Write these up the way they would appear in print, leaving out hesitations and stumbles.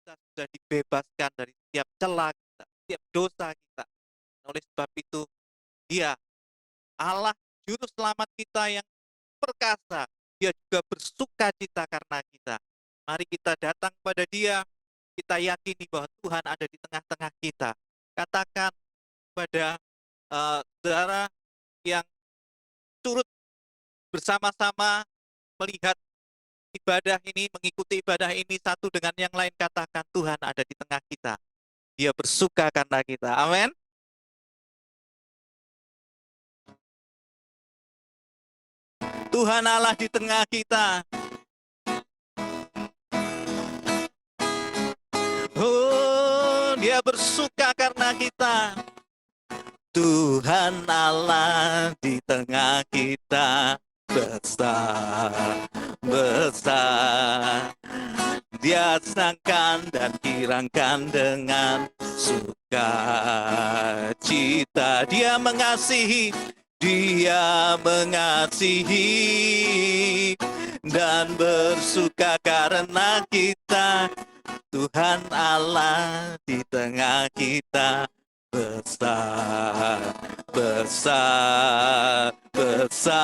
kita sudah dibebaskan dari setiap celah kita, setiap dosa kita. Oleh sebab itu, Dia Allah juru selamat kita yang perkasa, Dia juga bersuka cita karena kita. Mari kita datang kepada Dia, kita yakini bahwa Tuhan ada di tengah-tengah kita. Katakan pada saudara yang turut bersama-sama melihat ibadah ini, mengikuti ibadah ini satu dengan yang lain, katakan Tuhan ada di tengah kita. Dia bersuka karena kita. Amin. Tuhan Allah di tengah kita. Oh, Dia bersuka karena kita. Tuhan Allah di tengah kita, besar, besar. Dia senangkan dan kirangkan dengan sukacita. Dia mengasihi, Dia mengasihi dan bersuka karena kita. Tuhan Allah di tengah kita, besar, besar, besar,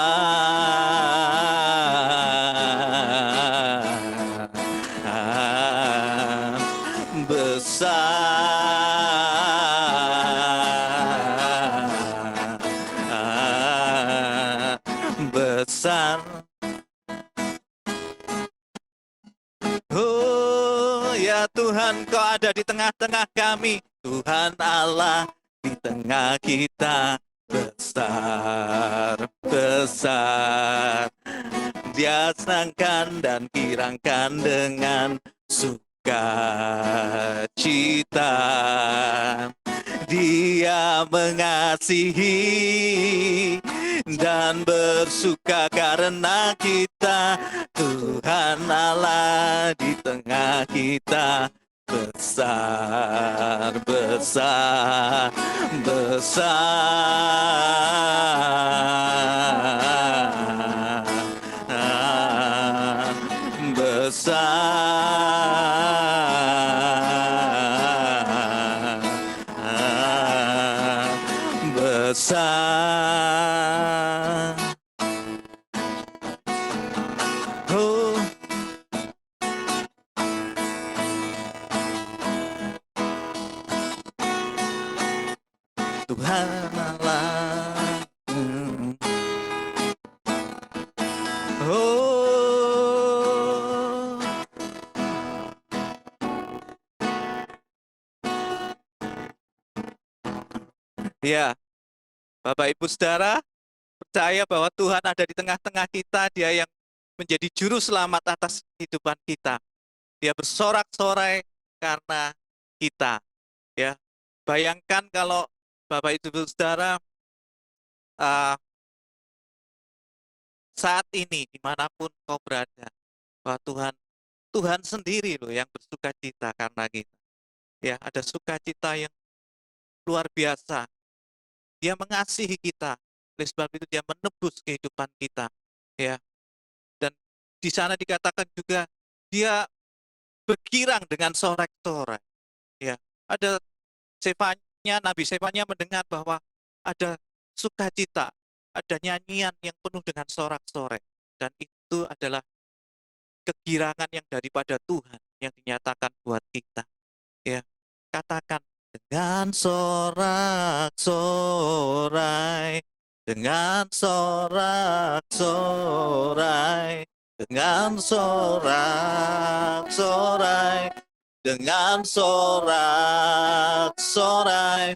besar, besar. Oh ya Tuhan, Kau ada di tengah-tengah kami. Tuhan Allah di tengah kita, besar, besar. Dia senangkan dan kirangkan dengan sukacita. Dia mengasihi dan bersuka karena kita. Tuhan Allah di tengah kita, besar, besar, besar, besar, besar. Oh, Tuhan Allah. Oh, ya, Bapak Ibu Saudara, percaya bahwa Tuhan ada di tengah-tengah kita. Dia yang menjadi juru selamat atas kehidupan kita. Dia bersorak-sorai karena kita. Ya, bayangkan kalau Bapak Ibu Saudara saat ini dimanapun kau berada, bahwa Tuhan sendiri loh yang bersuka cita karena kita. Ya, ada sukacita yang luar biasa. Dia mengasihi kita. Oleh sebab itu Dia menebus kehidupan kita. Ya, dan di sana dikatakan juga Dia bergirang dengan sorak-sorai. Ya, ada Nabi Sefanya mendengar bahwa ada sukacita, ada nyanyian yang penuh dengan sorak-sorai, dan itu adalah kegirangan yang daripada Tuhan yang dinyatakan buat kita. Ya, katakan dengan sorak-sorai, dengan sorak-sorai, dengan sorak-sorai, dengan sorak-sorai,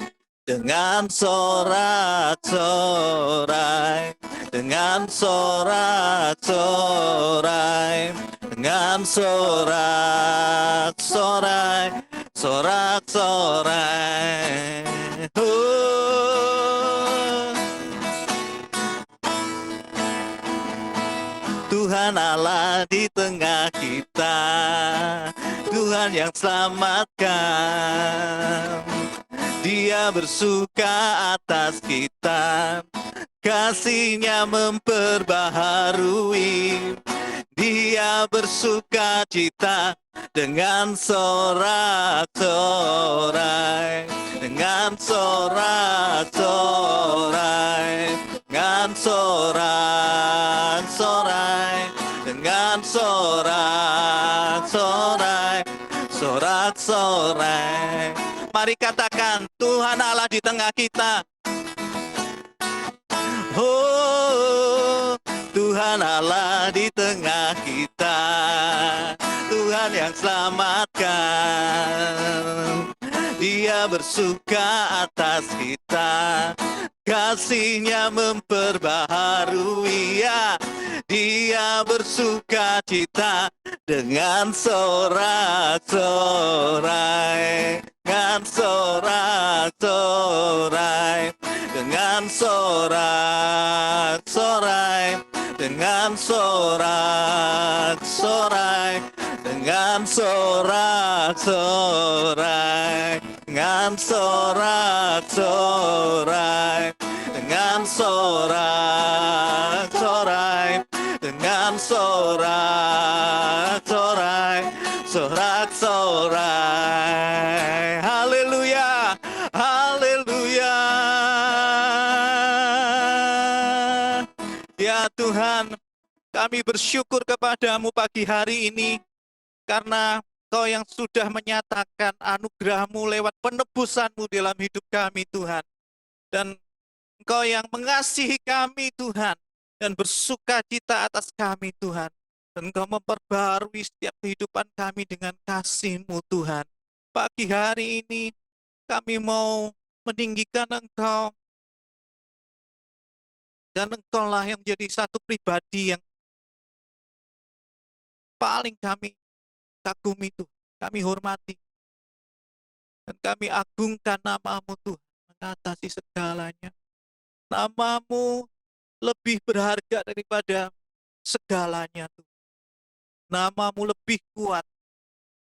dengan sorak-sorai, dengan sorak-sorai, dengan sorak-sorai, sorak-sorai. Tuhan Allah di tengah kita, Tuhan yang selamatkan. Dia bersuka atas kita, kasih-Nya memperbaharui. Dia bersuka cita dengan sorak-sorai, dengan sorak-sorai, dengan sorak-sorai, dengan sorak-sorai, sorak-sorai. Mari katakan, Tuhan Allah di tengah kita. Oh, Tuhan Allah di tengah kita, Tuhan yang selamatkan. Dia bersuka atas kita, kasih-Nya memperbaharui ya. Dia bersuka cita dengan sorak-sorai, dengan sorak-sorai, dengan sorak-sorai, dengan sorak-sorai, dengan sorak-sorai, dengan sorak-sorai, dengan sorak-sorai, dengan sorak-sorai, sorak-sorai. Haleluya, haleluya. Ya Tuhan, kami bersyukur kepadamu pagi hari ini, karena Kau yang sudah menyatakan anugerah-Mu lewat penebusan-Mu dalam hidup kami, Tuhan. Dan Engkau yang mengasihi kami, Tuhan, dan bersuka cita atas kami, Tuhan. Dan Engkau memperbarui setiap kehidupan kami dengan kasih-Mu, Tuhan. Pagi hari ini kami mau meninggikan Engkau, dan Engkau-lah yang menjadi satu pribadi yang paling kami kagumi, Tuhan. Kami hormati dan kami agungkan nama-Mu, Tuhan, mengatasi segalanya. Nama-Mu lebih berharga daripada segalanya, Tuhan. Nama-Mu lebih kuat.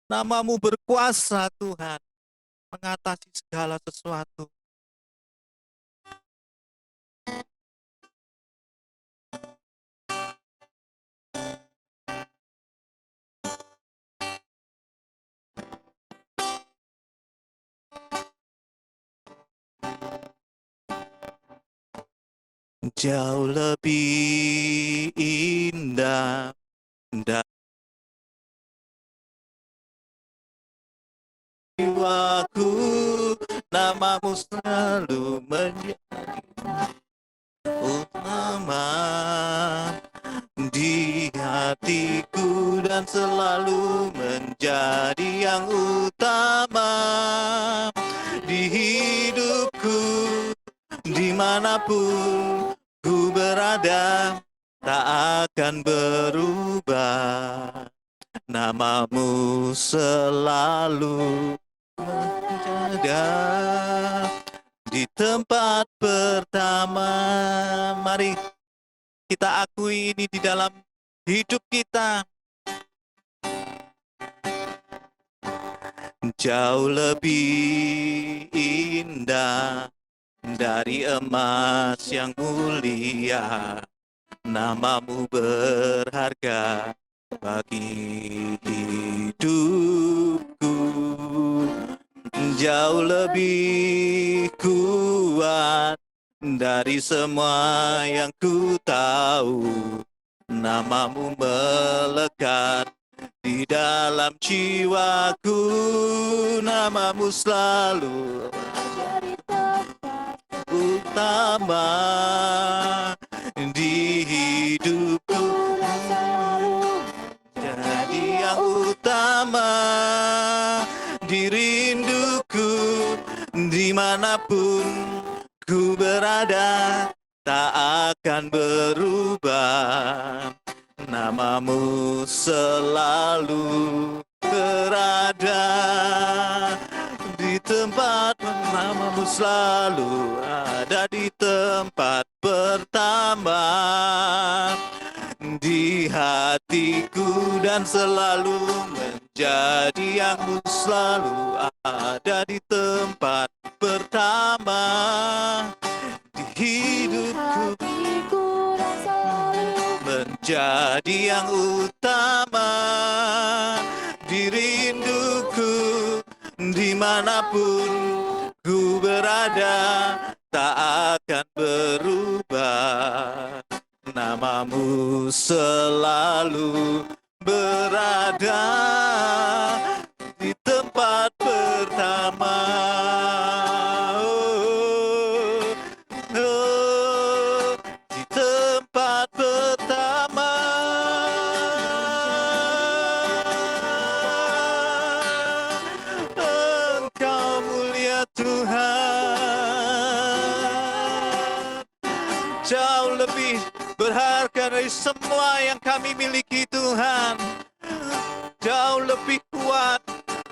Nama-Mu berkuasa, Tuhan, mengatasi segala sesuatu. Jauh lebih indah dari jiwaku, nama-Mu selalu menjadi utama di hatiku dan selalu menjadi yang utama di hidupku. Dimanapun ku berada, tak akan berubah. Nama-Mu selalu ada di tempat pertama. Mari kita akui ini di dalam hidup kita. Jauh lebih indah dari emas yang mulia, nama-Mu berharga bagi hidupku. Jauh lebih kuat dari semua yang ku tahu, nama-Mu melekat di dalam jiwaku. Nama-Mu selalu utama di hidupku, jadi yang utama di rinduku. Dimanapun ku berada, tak akan berubah. Nama-Mu selalu berada di tempat, nama-Mu selalu ada di tempat pertama di hatiku dan selalu menjadi yang selalu ada di tempat pertama di hidupku, menjadi yang utama diri dimanapun ku berada, tak akan berubah. Namamu selalu berada di tempat pertama. Oh, oh, di tempat pertama. Engkau mulia Tuhan, jauh lebih berharga dari semua yang kami miliki Tuhan, jauh lebih kuat.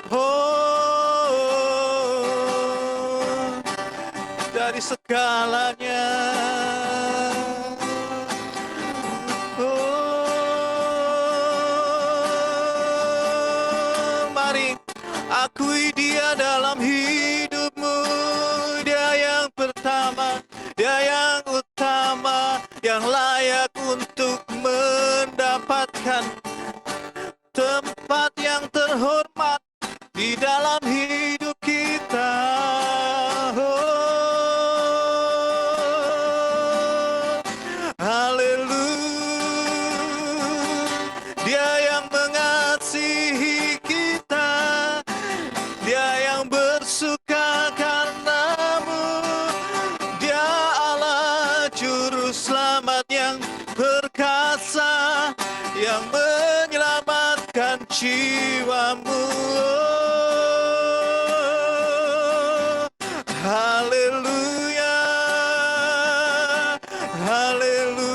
Oh, dari segalanya. Oh, mari akui Dia dalam hidupmu. Dia yang pertama, Dia yang utama, yang layak untuk mendapatkan tempat yang terhormat di dalam hidup kita. Oh, haleluya. Dia yang mengasihi kita, Dia yang bersuka karenamu. Dia Allah juru selamat yang perkasa, yang menyelamatkan jiwamu. Haleluya, haleluya.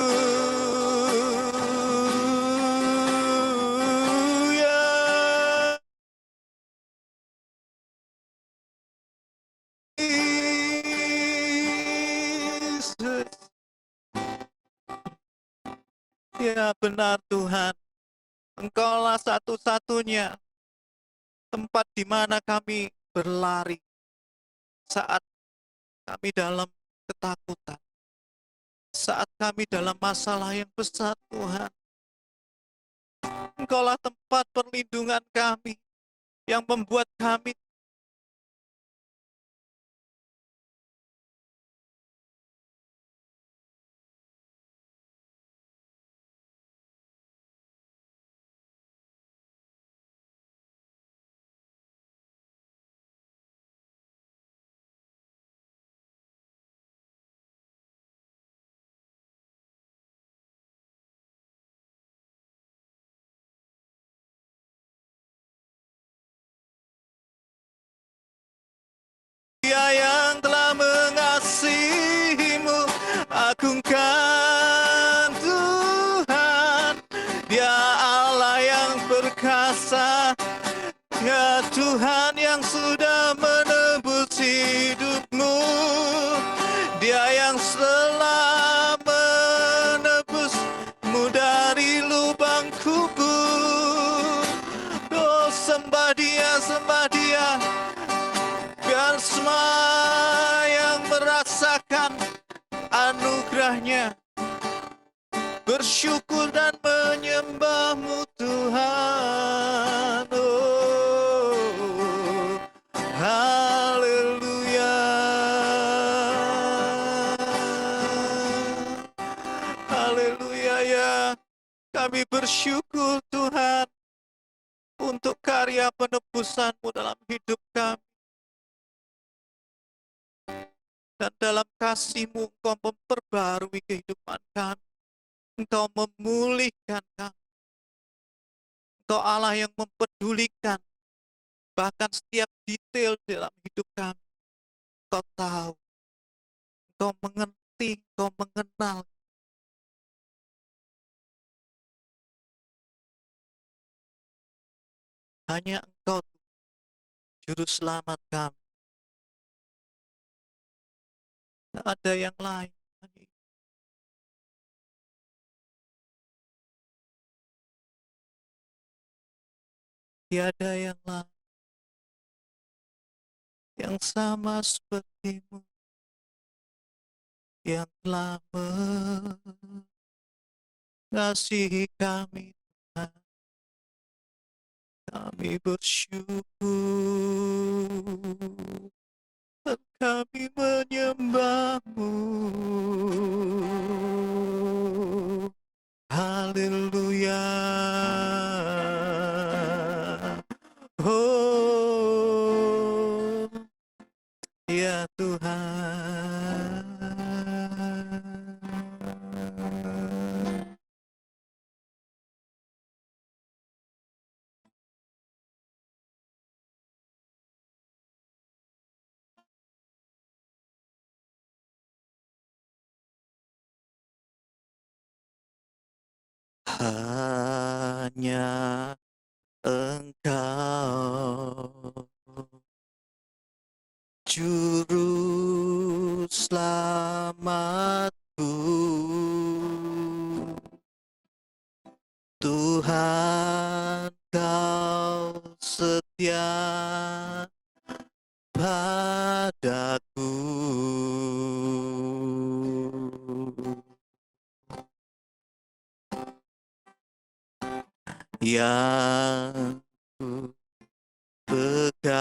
Yesus. Ya benar Tuhan, Engkaulah satu-satunya tempat di mana kami berlari saat kami dalam ketakutan, saat kami dalam masalah yang besar Tuhan. Engkaulah tempat perlindungan kami yang membuat kami Dia yang telah mengasihimu, agungkan Tuhan. Dia Allah yang perkasa, Dia Tuhan yang sudah menebus hidupmu. Dia yang telah menebusmu dari lubang kubur. Oh, sembah Dia, sembah Dia. Biar semua yang merasakan anugerahnya bersyukur dan menyembah-Mu Tuhan. Oh, haleluya, haleluya ya. Kami bersyukur Tuhan untuk karya penebusan-Mu dalam hidup kami. Dan dalam kasih-Mu Engkau memperbarui kehidupan kami. Engkau memulihkan kami. Engkau Allah yang mempedulikan bahkan setiap detail dalam hidup kami. Engkau tahu, Engkau mengerti, Engkau mengenal. Hanya Engkau Juru Selamat kami. Tidak ada yang lain. Tiada yang lain yang sama seperti-Mu, yang telah mengasihi kami Tuhan. Kami bersyukur. kami menyembahmu. Haleluya. Oh, ya Tuhan. Hanya Engkau juru selamatku, Tuhan Kau setia padaku. Yang ku pegang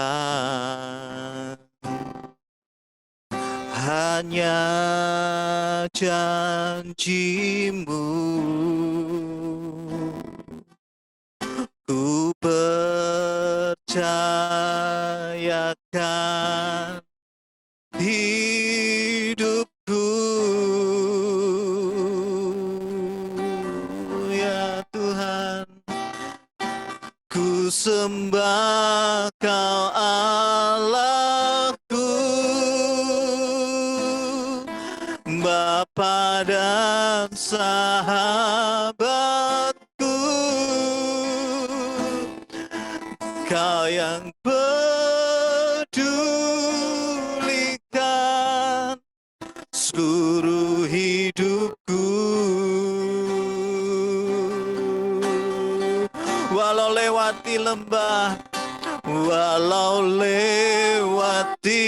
hanya janjimu, ku percayakan hidupku, ya Tuhan. Ku sembah Kau Allahku, Bapa dan sahabatku, Kau yang pedulikan seluruh hidupku. Walau lewati lembah, walau lewati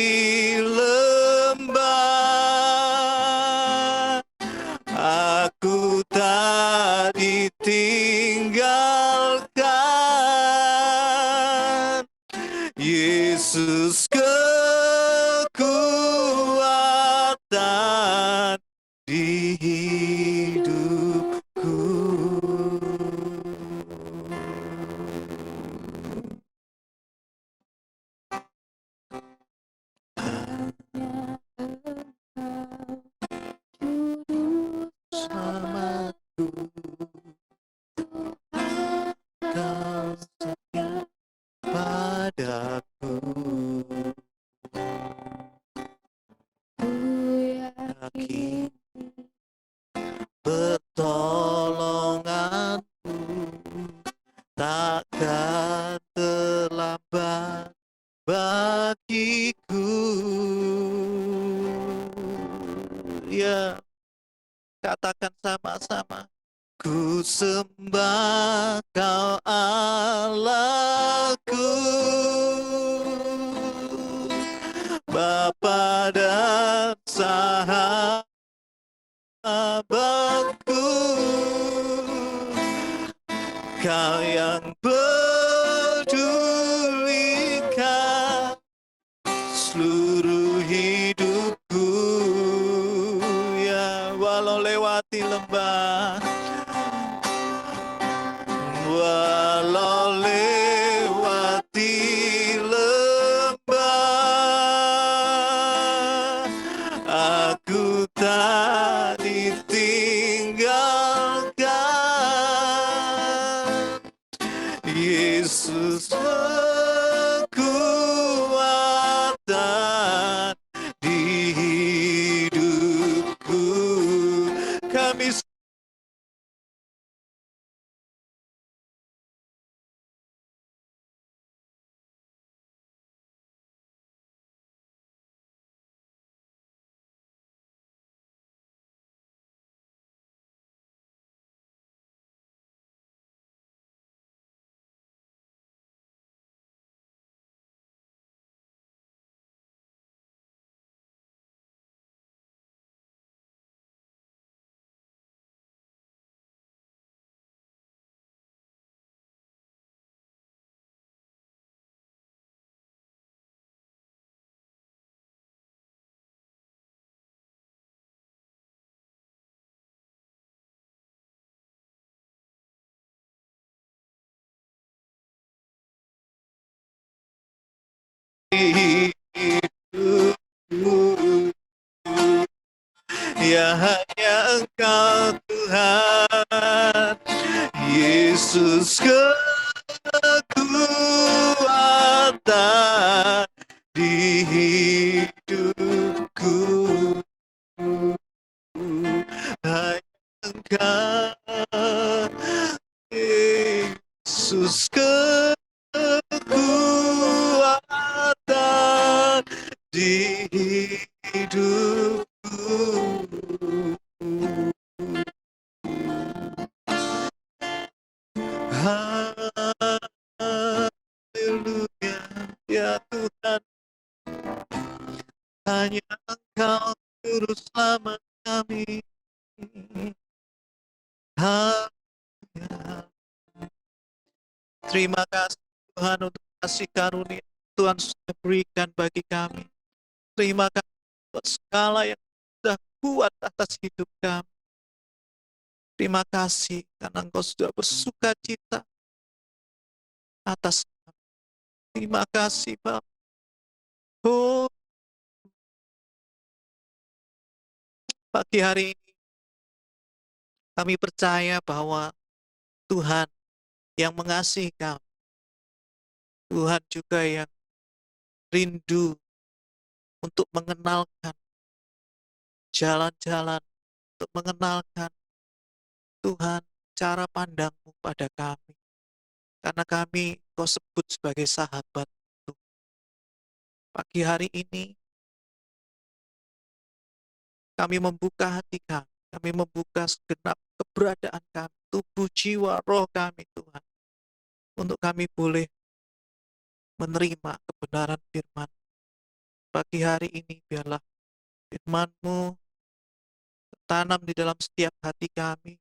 lembah, aku tak ditinggalkan. Yesus kekuatan di hidupku. Selamatku, Kau setia padaku. Yakin pertolonganmu takkan terlambat bagiku. Ya, katakan sama-sama. Ku sembah Kau Allahku, Bapa dan sahabatku, Kau yang pedulikan seluruh hidupku. Ya, walau lewati lembah, walau lewati lembah, aku tak ditinggalkan. Yesus kekuatan di hidupku. Kami ya hanya Engkau Tuhan. Yesus kekuatan di hidupku, hanya Engkau Yesus kekuatan di hidupku. Haleluya, ya Tuhan, hanya Engkau juru selamat kami. Haleluya. Terima kasih Tuhan untuk kasih karunia Tuhan sudah berikan bagi kami. Terima kasih buat segala yang sudah buat atas hidup kami. Terima kasih karena Engkau sudah bersuka cita atas kami. Terima kasih Bapak. Oh, pagi hari ini kami percaya bahwa Tuhan yang mengasihi kami, Tuhan juga yang rindu untuk mengenalkan jalan-jalan, untuk mengenalkan Tuhan cara pandang-Mu pada kami. Karena kami Kau sebut sebagai sahabat. Pagi hari ini kami membuka hati kami membuka segenap keberadaan kami, tubuh, jiwa, roh kami Tuhan. Untuk kami boleh menerima kebenaran firman. Pagi hari ini biarlah firman-Mu tanam di dalam setiap hati kami,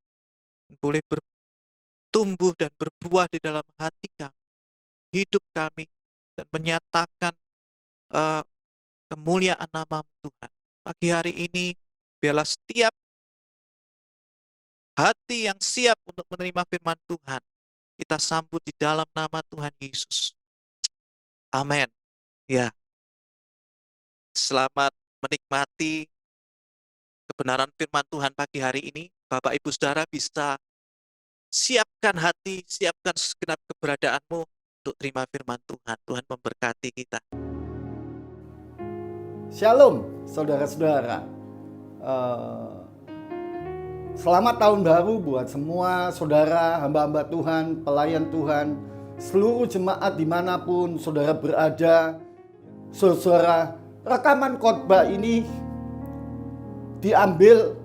boleh bertumbuh dan berbuah di dalam hati kami, hidup kami, dan menyatakan kemuliaan nama-Mu Tuhan. Pagi hari ini biarlah setiap hati yang siap untuk menerima firman Tuhan, kita sambut di dalam nama Tuhan Yesus. Amin. Ya, selamat menikmati kebenaran firman Tuhan pagi hari ini. Bapak Ibu Saudara bisa siapkan hati, siapkan segenap keberadaanmu untuk terima firman Tuhan. Tuhan memberkati kita. Shalom saudara-saudara. Selamat tahun baru buat semua saudara, hamba-hamba Tuhan, pelayan Tuhan, seluruh jemaat dimanapun saudara berada. Saudara, rekaman khotbah ini diambil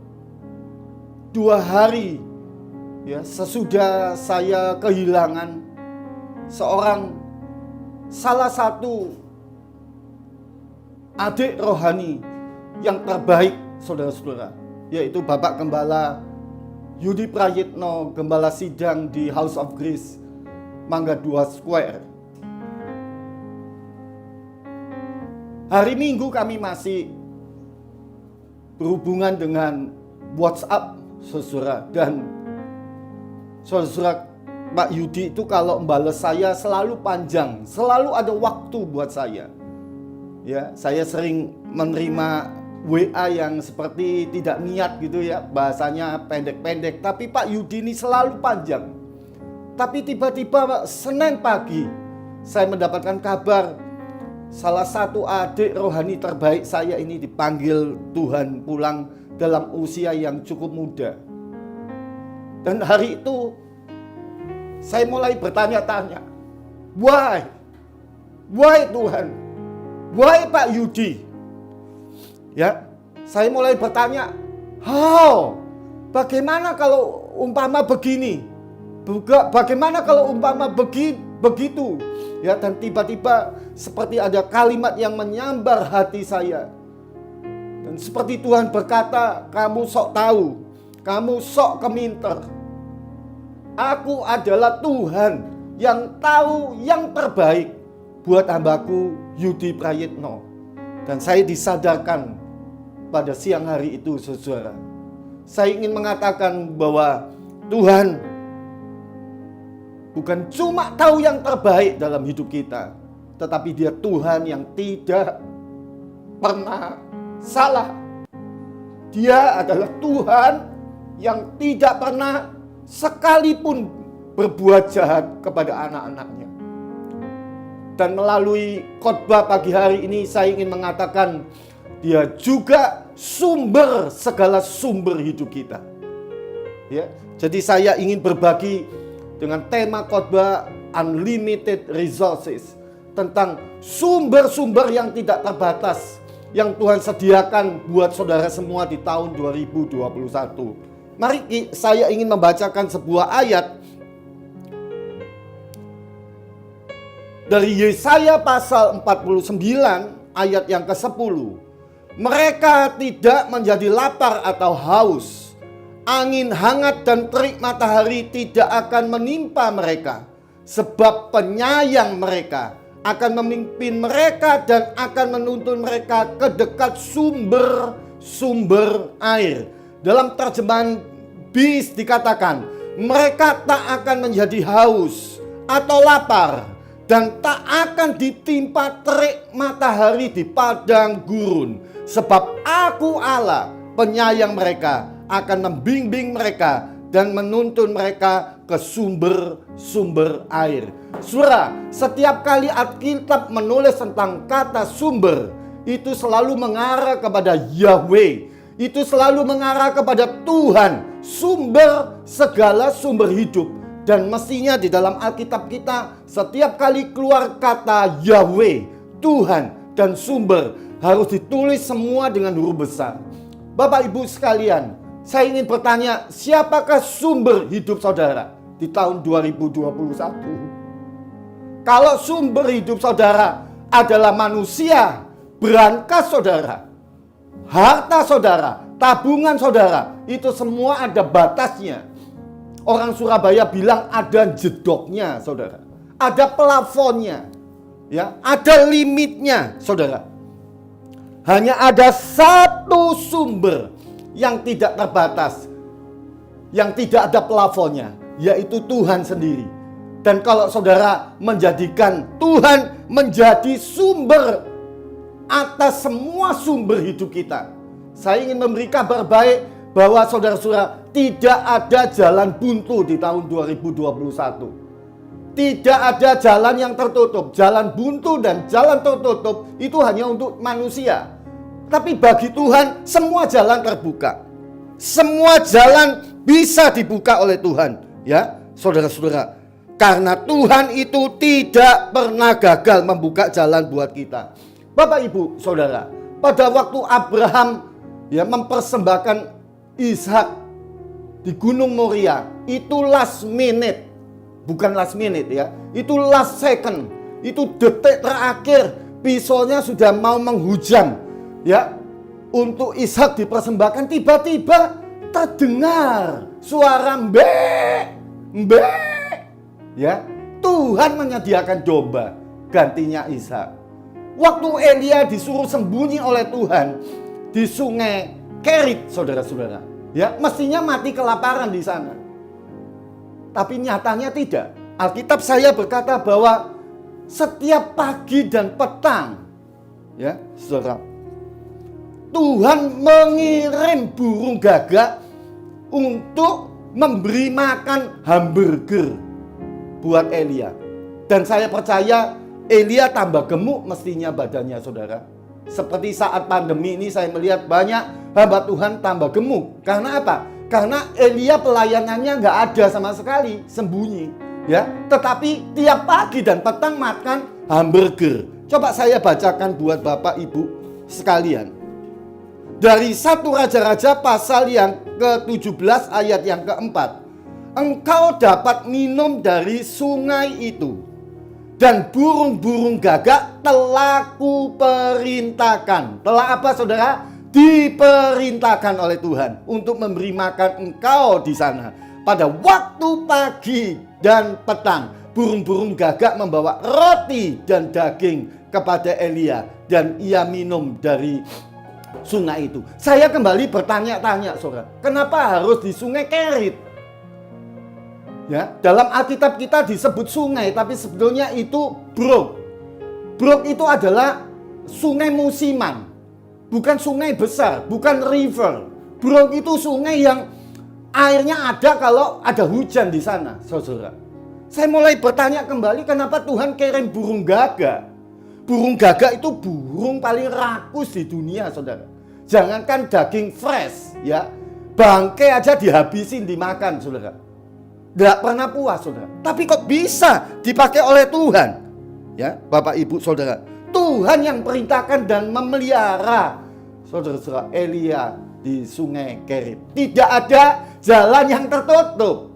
2 hari ya sesudah saya kehilangan salah satu adik rohani yang terbaik saudara-saudara, yaitu Bapak Gembala Yudi Prayitno, Gembala Sidang di House of Grace Mangga 2 Square. Hari Minggu kami masih berhubungan dengan WhatsApp saudara, dan saudara Pak Yudi itu kalau membales saya selalu panjang, selalu ada waktu buat saya. Ya, saya sering menerima WA yang seperti tidak niat gitu ya, bahasanya pendek-pendek, tapi Pak Yudi ini selalu panjang. Tapi tiba-tiba Senin pagi saya mendapatkan kabar salah satu adik rohani terbaik saya ini dipanggil Tuhan pulang dalam usia yang cukup muda. Dan hari itu saya mulai bertanya-tanya, why Tuhan? Why Pak Yudi? Ya, saya mulai bertanya, how? Bagaimana kalau umpama begini? Bagaimana kalau umpama begitu? Ya, dan tiba-tiba seperti ada kalimat yang menyambar hati saya. Dan seperti Tuhan berkata, kamu sok tahu, kamu sok keminter. Aku adalah Tuhan yang tahu yang terbaik buat hambaku Yudi Prayitno. Dan saya disadarkan pada siang hari itu saudara. Saya ingin mengatakan bahwa Tuhan bukan cuma tahu yang terbaik dalam hidup kita, tetapi Dia Tuhan yang tidak pernah salah. Dia adalah Tuhan yang tidak pernah sekalipun berbuat jahat kepada anak-anaknya. Dan melalui khotbah pagi hari ini saya ingin mengatakan dia juga sumber segala sumber hidup kita. Ya, jadi saya ingin berbagi dengan tema khotbah Unlimited Resources tentang sumber-sumber yang tidak terbatas yang Tuhan sediakan buat saudara semua di tahun 2021. Mari saya ingin membacakan sebuah ayat dari Yesaya pasal 49 ayat yang ke-10. Mereka tidak menjadi lapar atau haus. Angin hangat dan terik matahari tidak akan menimpa mereka. Sebab penyayang mereka akan memimpin mereka dan akan menuntun mereka ke dekat sumber-sumber air. Dalam terjemahan BIS dikatakan, mereka tak akan menjadi haus atau lapar dan tak akan ditimpa terik matahari di padang gurun. Sebab aku Allah, penyayang mereka, akan membimbing mereka dan menuntun mereka ke sumber-sumber air. Saudara, setiap kali Alkitab menulis tentang kata sumber, itu selalu mengarah kepada Yahweh. Itu selalu mengarah kepada Tuhan, sumber segala sumber hidup. Dan mestinya di dalam Alkitab kita, setiap kali keluar kata Yahweh, Tuhan dan sumber, harus ditulis semua dengan huruf besar. Bapak Ibu sekalian, saya ingin bertanya, siapakah sumber hidup saudara di tahun 2021? Kalau sumber hidup saudara adalah manusia, berangkas saudara, harta saudara, tabungan saudara, itu semua ada batasnya. Orang Surabaya bilang ada jedoknya saudara, ada plafonnya, ya, ada limitnya saudara. Hanya ada satu sumber yang tidak terbatas, yang tidak ada plafonnya, yaitu Tuhan sendiri. Dan kalau saudara menjadikan Tuhan menjadi sumber atas semua sumber hidup kita, saya ingin memberi kabar baik bahwa saudara-saudara, tidak ada jalan buntu di tahun 2021. Tidak ada jalan yang tertutup. Jalan buntu dan jalan tertutup itu hanya untuk manusia. Tapi bagi Tuhan semua jalan terbuka. Semua jalan bisa dibuka oleh Tuhan, ya, saudara-saudara. Karena Tuhan itu tidak pernah gagal membuka jalan buat kita. Bapak Ibu, saudara, pada waktu Abraham ya mempersembahkan Ishak di Gunung Moria, itu last minute. Bukan last minute ya, itu last second. Itu detik terakhir, pisaunya sudah mau menghujam, ya, untuk Ishak dipersembahkan. Tiba-tiba terdengar suara mbe, ya, Tuhan menyediakan domba gantinya Ishak. Waktu Elia disuruh sembunyi oleh Tuhan di sungai Kerit, saudara-saudara, ya, mestinya mati kelaparan di sana. Tapi nyatanya tidak. Alkitab saya berkata bahwa setiap pagi dan petang, ya, saudara, Tuhan mengirim burung gagak untuk memberi makan hamburger buat Elia. Dan saya percaya Elia tambah gemuk mestinya badannya, saudara. Seperti saat pandemi ini saya melihat banyak hamba Tuhan tambah gemuk. Karena apa? Karena Elia pelayanannya nggak ada sama sekali, sembunyi, ya. Tetapi tiap pagi dan petang makan hamburger. Coba saya bacakan buat Bapak Ibu sekalian. Dari 1 Raja-Raja pasal yang ke-17 ayat yang ke-4. Engkau dapat minum dari sungai itu, dan burung-burung gagak telah kuperintahkan. Telah apa, saudara? Diperintahkan oleh Tuhan untuk memberi makan engkau di sana. Pada waktu pagi dan petang, burung-burung gagak membawa roti dan daging kepada Elia, dan ia minum dari sungai itu. Saya kembali bertanya-tanya, saudara, kenapa harus di sungai Kerit? Ya, dalam Alkitab kita disebut sungai, tapi sebetulnya itu brok. Brok itu adalah sungai musiman, bukan sungai besar, bukan river. Brong itu sungai yang airnya ada kalau ada hujan di sana, saudara. Saya mulai bertanya kembali, kenapa Tuhan kirim burung gagak? Burung gagak itu burung paling rakus di dunia, saudara. Jangankan daging fresh, ya, bangkai aja dihabisin dimakan, saudara. Tidak pernah puas, saudara. Tapi kok bisa dipakai oleh Tuhan? Ya, Bapak Ibu Saudara. Tuhan yang perintahkan dan memelihara saudara-saudara Elia di sungai Kerit. Tidak ada jalan yang tertutup.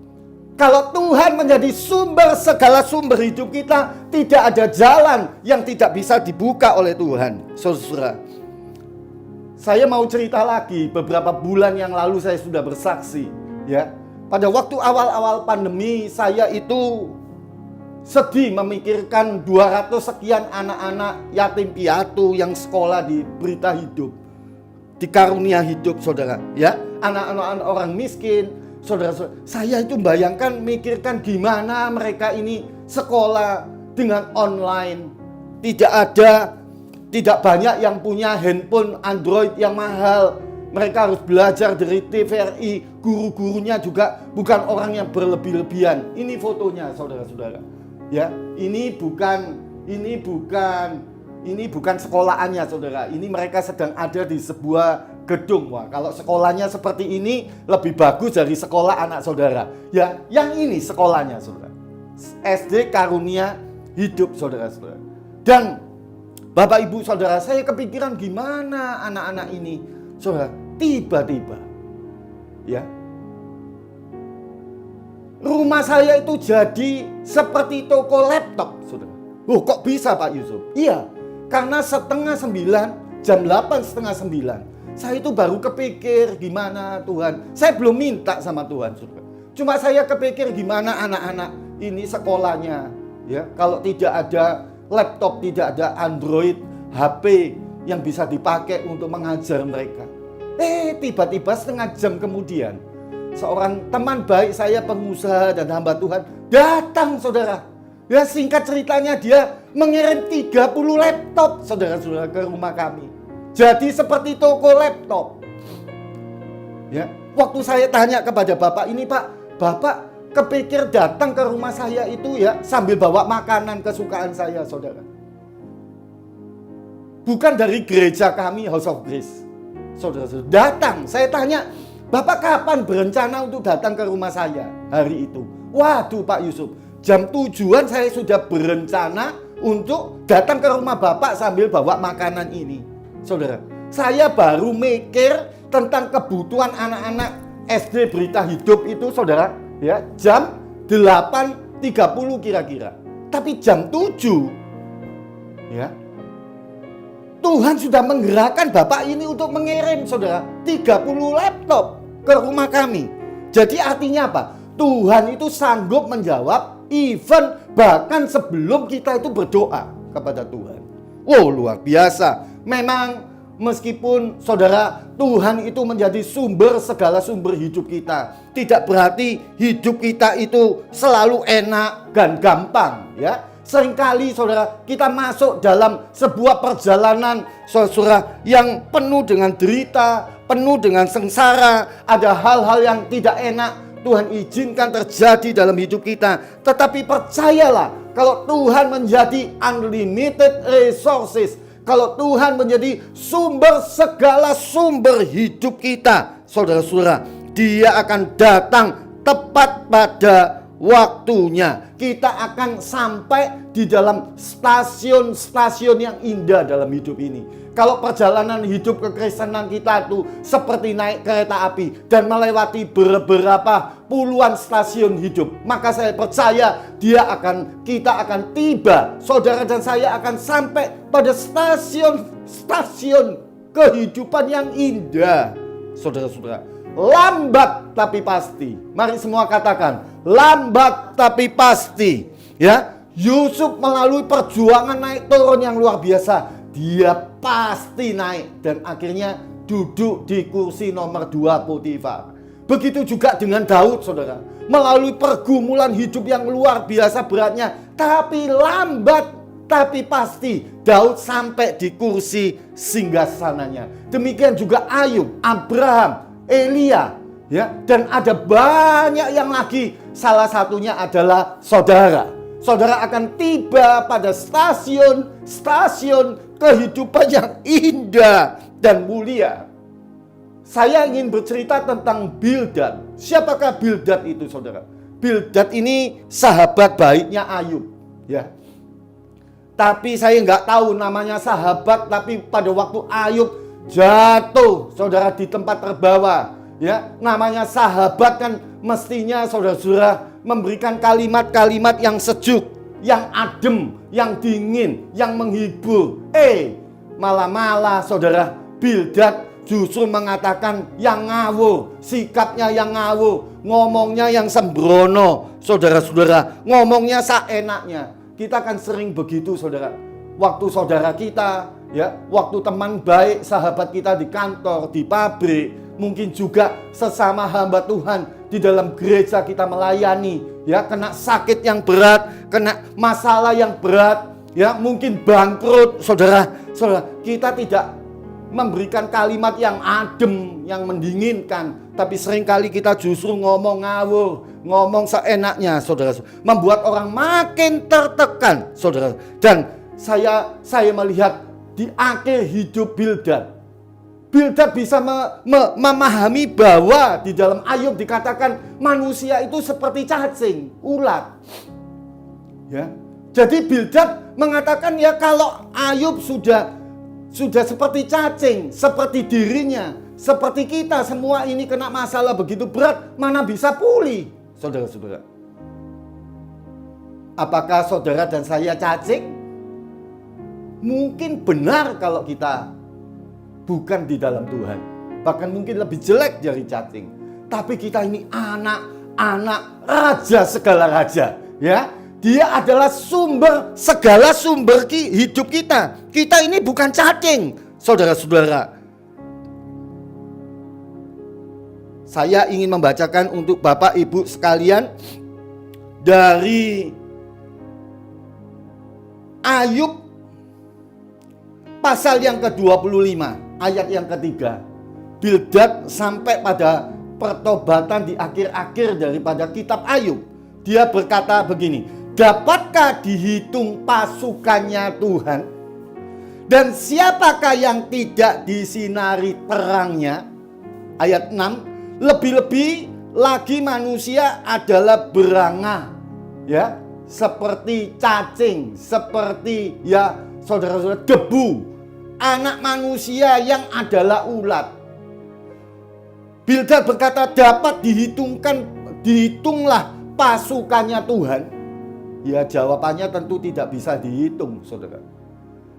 Kalau Tuhan menjadi sumber segala sumber hidup kita, tidak ada jalan yang tidak bisa dibuka oleh Tuhan. Saudara, saya mau cerita lagi. Beberapa bulan yang lalu saya sudah bersaksi, ya. Pada waktu awal-awal pandemi, saya itu sedih memikirkan 200 sekian anak-anak yatim piatu yang sekolah di Berita Hidup, di Karunia Hidup, saudara, ya. Anak-anak orang miskin. Saudara-saudara, saya itu bayangkan, mikirkan gimana mereka ini sekolah dengan online. Tidak banyak yang punya handphone Android yang mahal. Mereka harus belajar dari TVRI. Guru-gurunya juga bukan orang yang berlebih-lebihan. Ini fotonya, saudara-saudara. Ya, ini bukan sekolahannya, saudara. Ini mereka sedang ada di sebuah gedung. Wah, kalau sekolahnya seperti ini lebih bagus dari sekolah anak saudara. Ya, yang ini sekolahnya, saudara. SD Karunia Hidup, saudara-saudara. Dan Bapak Ibu Saudara, saya kepikiran gimana anak-anak ini, saudara. Tiba-tiba, ya, rumah saya itu jadi seperti toko laptop, saudara. Oh, kok bisa Pak Yusuf? Iya, karena jam 8:30 saya itu baru kepikir gimana Tuhan. Saya belum minta sama Tuhan, saudara. Cuma saya kepikir gimana anak-anak ini sekolahnya, ya. Kalau tidak ada laptop, tidak ada Android, HP yang bisa dipakai untuk mengajar mereka. Tiba-tiba setengah jam kemudian, seorang teman baik saya, pengusaha dan hamba Tuhan, datang, saudara. Ya, singkat ceritanya dia mengirim 30 laptop, saudara-saudara, ke rumah kami. Jadi seperti toko laptop. Ya, waktu saya tanya kepada Bapak ini, Pak, Bapak kepikir datang ke rumah saya itu, ya, sambil bawa makanan kesukaan saya, saudara. Bukan dari gereja kami, House of Grace. Saudara-saudara, datang. Saya tanya, Bapak kapan berencana untuk datang ke rumah saya hari itu? Waduh Pak Yusuf, jam 7-an saya sudah berencana untuk datang ke rumah Bapak sambil bawa makanan ini. Saudara, saya baru mikir tentang kebutuhan anak-anak SD Berita Hidup itu, saudara, ya, jam 8.30 kira-kira. Tapi jam 7, ya, Tuhan sudah menggerakkan Bapak ini untuk mengirim, saudara, 30 laptop ke rumah kami. Jadi artinya apa? Tuhan itu sanggup menjawab even bahkan sebelum kita itu berdoa kepada Tuhan. Wow, luar biasa. Memang meskipun, saudara, Tuhan itu menjadi sumber segala sumber hidup kita, tidak berarti hidup kita itu selalu enak dan gampang, ya. Seringkali, saudara, kita masuk dalam sebuah perjalanan, saudara, yang penuh dengan derita, penuh dengan sengsara. Ada hal-hal yang tidak enak Tuhan izinkan terjadi dalam hidup kita. Tetapi percayalah, kalau Tuhan menjadi unlimited resources, kalau Tuhan menjadi sumber segala sumber hidup kita, saudara-saudara, Dia akan datang tepat pada waktunya. Kita akan sampai di dalam stasiun-stasiun yang indah dalam hidup ini. Kalau perjalanan hidup kekristenan kita itu seperti naik kereta api dan melewati beberapa puluhan stasiun hidup, maka saya percaya kita akan tiba, saudara dan saya akan sampai pada stasiun kehidupan yang indah. Saudara-saudara, lambat tapi pasti. Mari semua katakan, lambat tapi pasti. Ya, Yusuf melalui perjuangan naik turun yang luar biasa. Dia pasti naik dan akhirnya duduk di kursi nomor 2 Potifar. Begitu juga dengan Daud, saudara. Melalui pergumulan hidup yang luar biasa beratnya, tapi lambat tapi pasti Daud sampai di kursi singgasananya. Demikian juga Ayub, Abraham, Elia, ya, dan ada banyak yang lagi. Salah satunya adalah saudara. Saudara akan tiba pada stasiun kehidupan yang indah dan mulia. Saya ingin bercerita tentang Bildad. Siapakah Bildad itu, saudara? Bildad ini sahabat baiknya Ayub, ya. Tapi saya nggak tahu namanya sahabat, tapi pada waktu Ayub jatuh, saudara, di tempat terbawa, ya, namanya sahabat kan mestinya saudara-saudara memberikan kalimat-kalimat yang sejuk, yang adem, yang dingin, yang menghibur. Malah saudara, Bildad justru mengatakan yang ngawur, sikapnya yang ngawur, ngomongnya yang sembrono, saudara-saudara, ngomongnya seenaknya. Kita kan sering begitu, saudara. Waktu saudara kita, ya, waktu teman baik, sahabat kita di kantor, di pabrik, mungkin juga sesama hamba Tuhan di dalam gereja kita melayani, ya, kena sakit yang berat, kena masalah yang berat, ya, mungkin bangkrut, saudara. Kita tidak memberikan kalimat yang adem, yang mendinginkan, tapi seringkali kita justru ngomong ngawur, ngomong seenaknya, saudara, membuat orang makin tertekan, saudara. Dan saya melihat di akhir hidup Bildad bisa memahami bahwa di dalam Ayub dikatakan manusia itu seperti cacing, ulat, ya. Jadi Bildad mengatakan, ya, kalau Ayub sudah seperti cacing, seperti dirinya, seperti kita semua ini kena masalah begitu berat, mana bisa pulih, saudara-saudara. Apakah saudara dan saya cacing? Mungkin benar kalau kita bukan di dalam Tuhan, bahkan mungkin lebih jelek dari cacing. Tapi kita ini anak raja segala raja, ya. Dia adalah segala sumber hidup kita. Kita ini bukan cacing, saudara-saudara. Saya ingin membacakan untuk Bapak Ibu sekalian dari Ayub pasal yang ke-25, ayat yang ketiga. Bildad sampai pada pertobatan di akhir-akhir daripada kitab Ayub. Dia berkata begini, dapatkah dihitung pasukannya Tuhan? Dan siapakah yang tidak disinari terangnya? Ayat 6, lebih-lebih lagi manusia adalah berangah, ya, seperti cacing, seperti, ya, saudara-saudara, debu. Anak manusia yang adalah ulat. Bildad berkata, dapat dihitunglah pasukannya Tuhan. Ya, jawabannya tentu tidak bisa dihitung, saudara.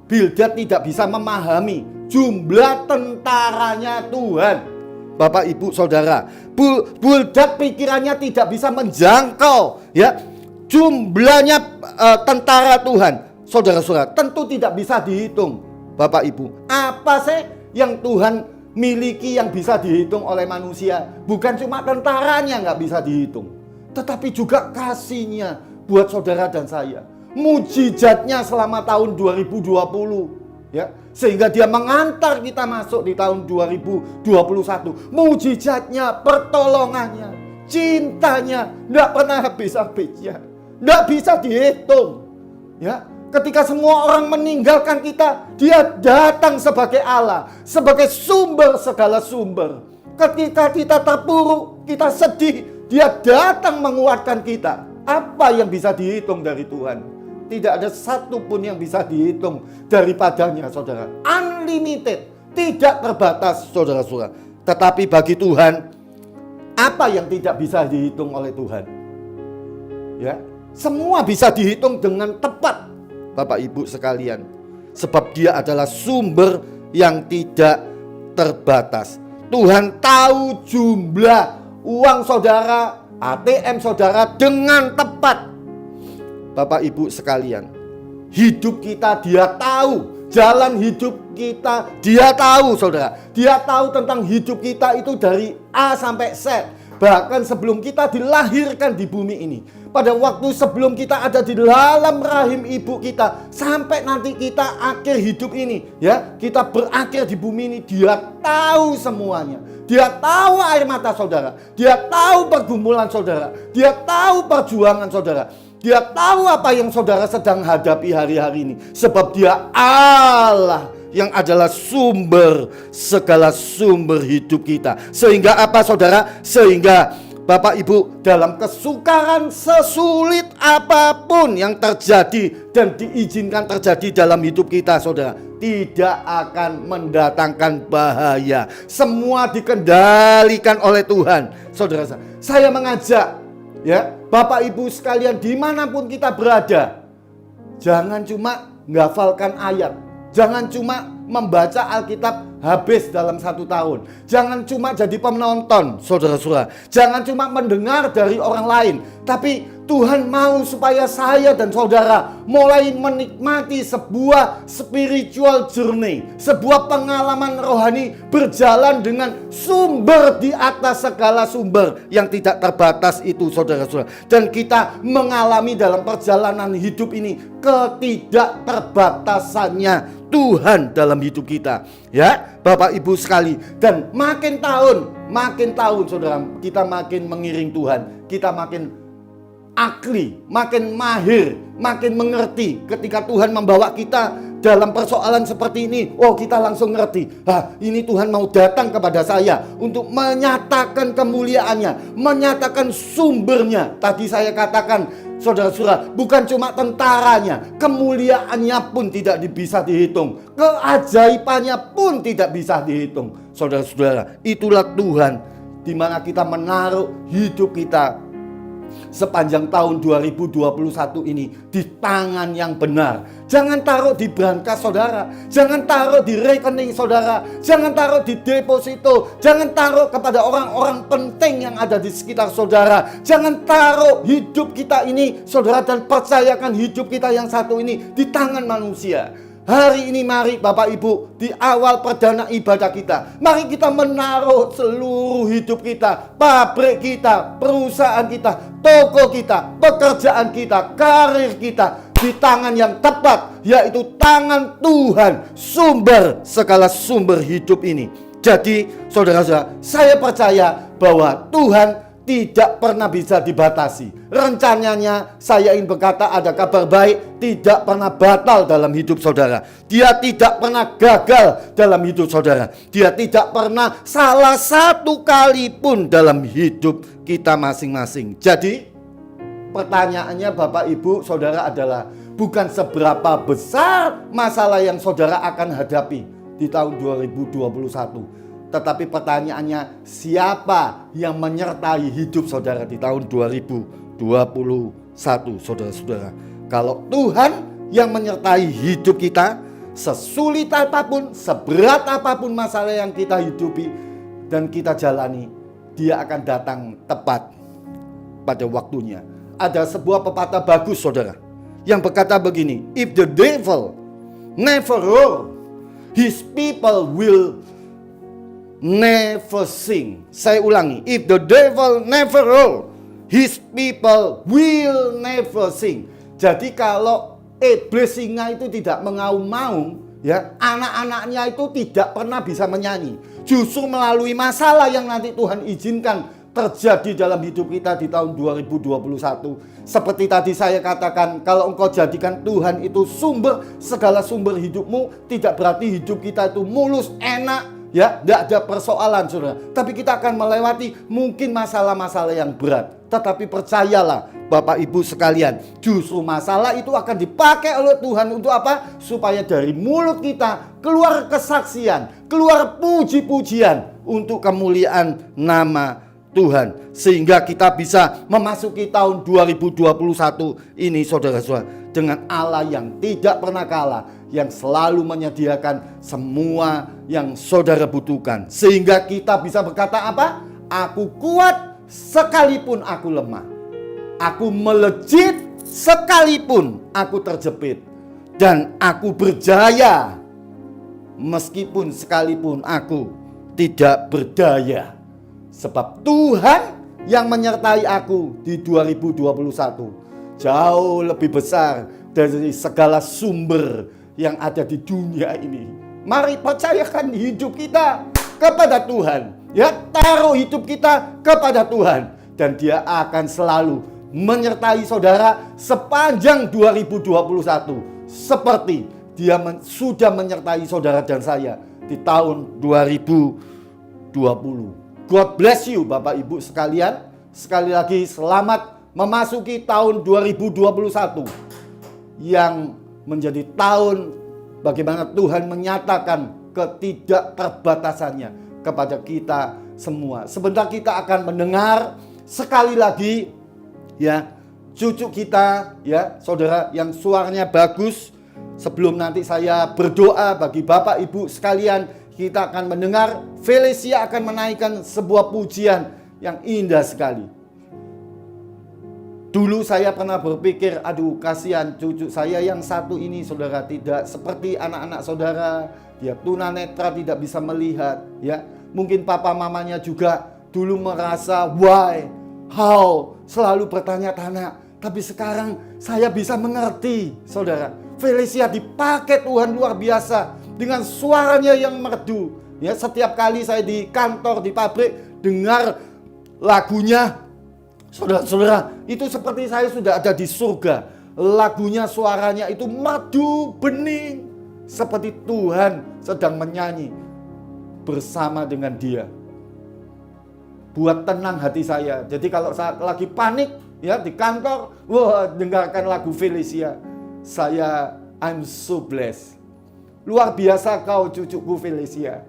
Bildad tidak bisa memahami jumlah tentaranya Tuhan. Bapak, Ibu, Saudara, Bildad pikirannya tidak bisa menjangkau, ya, jumlahnya tentara Tuhan. Saudara-saudara, tentu tidak bisa dihitung. Bapak, Ibu, apa sih yang Tuhan miliki yang bisa dihitung oleh manusia? Bukan cuma tentaranya nggak bisa dihitung, tetapi juga kasihnya buat saudara dan saya. Mujizatnya selama tahun 2020, ya, sehingga dia mengantar kita masuk di tahun 2021. Mujizatnya, pertolongannya, cintanya nggak pernah habis-habisnya, nggak bisa dihitung, ya. Ketika semua orang meninggalkan kita, dia datang sebagai Allah, sebagai sumber segala sumber. Ketika kita terpuruk, kita sedih, dia datang menguatkan kita. Apa yang bisa dihitung dari Tuhan? Tidak ada satu pun yang bisa dihitung daripadanya, saudara. Unlimited, tidak terbatas, saudara-saudara. Tetapi bagi Tuhan, apa yang tidak bisa dihitung oleh Tuhan? Ya, semua bisa dihitung dengan tepat, Bapak Ibu sekalian. Sebab dia adalah sumber yang tidak terbatas. Tuhan tahu jumlah uang saudara, ATM saudara dengan tepat. Bapak Ibu sekalian, hidup kita dia tahu, jalan hidup kita dia tahu, saudara. Dia tahu tentang hidup kita itu dari A sampai Z. Bahkan sebelum kita dilahirkan di bumi ini, pada waktu sebelum kita ada di dalam rahim ibu kita, sampai nanti kita akhir hidup ini, ya, kita berakhir di bumi ini, Dia tahu semuanya. Dia tahu air mata saudara, Dia tahu pergumulan saudara, Dia tahu perjuangan saudara, Dia tahu apa yang saudara sedang hadapi hari-hari ini. Sebab Dia Allah yang adalah segala sumber hidup kita. Sehingga apa saudara? Sehingga Bapak Ibu, dalam kesukaran sesulit apapun yang terjadi dan diizinkan terjadi dalam hidup kita saudara, tidak akan mendatangkan bahaya. Semua dikendalikan oleh Tuhan. Saudara, saya mengajak, ya, Bapak Ibu sekalian, dimanapun kita berada, jangan cuma menghafalkan ayat, jangan cuma membaca Alkitab habis dalam 1 tahun. Jangan cuma jadi penonton, saudara-saudara. Jangan cuma mendengar dari orang lain. Tapi Tuhan mau supaya saya dan saudara mulai menikmati sebuah spiritual journey, sebuah pengalaman rohani berjalan dengan sumber di atas segala sumber yang tidak terbatas itu, saudara-saudara. Dan kita mengalami dalam perjalanan hidup ini ketidakterbatasannya Tuhan dalam hidup kita, ya Bapak Ibu sekali. Dan makin tahun saudara, kita makin mengiring Tuhan, kita makin akli, makin mahir, makin mengerti. Ketika Tuhan membawa kita dalam persoalan seperti ini, oh kita langsung ngerti, ini Tuhan mau datang kepada saya untuk menyatakan kemuliaannya, menyatakan sumbernya. Tadi saya katakan, saudara-saudara, bukan cuma tentaranya, kemuliaannya pun tidak bisa dihitung, keajaibannya pun tidak bisa dihitung. Saudara-saudara, itulah Tuhan di mana kita menaruh hidup kita sepanjang tahun 2021 ini di tangan yang benar. Jangan taruh di brankas saudara, jangan taruh di rekening saudara, jangan taruh di deposito, jangan taruh kepada orang-orang penting yang ada di sekitar saudara. Jangan taruh hidup kita ini saudara, dan percayakan hidup kita yang satu ini di tangan manusia. Hari ini mari Bapak Ibu, di awal perdana ibadah kita, mari kita menaruh seluruh hidup kita, pabrik kita, perusahaan kita, toko kita, pekerjaan kita, karir kita di tangan yang tepat, yaitu tangan Tuhan, sumber segala sumber hidup ini. Jadi saudara-saudara, saya percaya bahwa Tuhan tidak pernah bisa dibatasi. Rencananya, saya ingin berkata, ada kabar baik, tidak pernah batal dalam hidup saudara. Dia tidak pernah gagal dalam hidup saudara. Dia tidak pernah salah satu kali pun dalam hidup kita masing-masing. Jadi pertanyaannya Bapak Ibu saudara adalah, bukan seberapa besar masalah yang saudara akan hadapi di tahun 2021, tetapi pertanyaannya, siapa yang menyertai hidup saudara di tahun 2021, saudara-saudara. Kalau Tuhan yang menyertai hidup kita, sesulit apapun, seberat apapun masalah yang kita hidupi dan kita jalani, Dia akan datang tepat pada waktunya. Ada sebuah pepatah bagus saudara, yang berkata begini, if the devil never roar, his people will never sing. Saya ulangi, if the devil never roar, his people will never sing. Jadi kalau iblis singa itu tidak mengaum-ngaum, ya, anak-anaknya itu tidak pernah bisa menyanyi. Justru melalui masalah yang nanti Tuhan izinkan terjadi dalam hidup kita di tahun 2021. Seperti tadi saya katakan, kalau engkau jadikan Tuhan itu segala sumber hidupmu, tidak berarti hidup kita itu mulus, enak, ya, tidak ada persoalan saudara. Tapi kita akan melewati mungkin masalah-masalah yang berat. Tetapi percayalah Bapak Ibu sekalian, justru masalah itu akan dipakai oleh Tuhan untuk apa? Supaya dari mulut kita keluar kesaksian, keluar puji-pujian untuk kemuliaan nama Tuhan. Sehingga kita bisa memasuki tahun 2021 ini saudara-saudara dengan Allah yang tidak pernah kalah, yang selalu menyediakan semua yang saudara butuhkan. Sehingga kita bisa berkata apa? Aku kuat sekalipun aku lemah. Aku melejit sekalipun aku terjepit. Dan aku berjaya meskipun sekalipun aku tidak berdaya. Sebab Tuhan yang menyertai aku di 2021 jauh lebih besar dari segala sumber yang ada di dunia ini. Mari percayakan hidup kita kepada Tuhan. Ya, taruh hidup kita kepada Tuhan. Dan Dia akan selalu menyertai saudara sepanjang 2021. Seperti Dia sudah menyertai saudara dan saya di tahun 2020. God bless you Bapak Ibu sekalian. Sekali lagi selamat memasuki tahun 2021 yang menjadi tahun bagaimana Tuhan menyatakan ketidakterbatasannya kepada kita semua. Sebentar kita akan mendengar sekali lagi ya cucu kita ya saudara yang suaranya bagus. Sebelum nanti saya berdoa bagi Bapak Ibu sekalian, kita akan mendengar Felicia akan menaikkan sebuah pujian yang indah sekali. Dulu saya pernah berpikir, aduh kasihan cucu saya yang satu ini saudara, tidak seperti anak-anak saudara, dia tunanetra tidak bisa melihat ya. Mungkin papa mamanya juga dulu merasa why, how, selalu bertanya-tanya. Tapi sekarang saya bisa mengerti saudara. Felicia dipakai Tuhan luar biasa dengan suaranya yang merdu. Ya, setiap kali saya di kantor, di pabrik dengar lagunya, saudara-saudara, itu seperti saya sudah ada di surga. Lagunya, suaranya itu merdu, bening, seperti Tuhan sedang menyanyi bersama dengan Dia. Buat tenang hati saya. Jadi kalau saat lagi panik ya di kantor, wah dengarkan lagu Felicia. I'm so blessed. Luar biasa kau cucuku Felicia.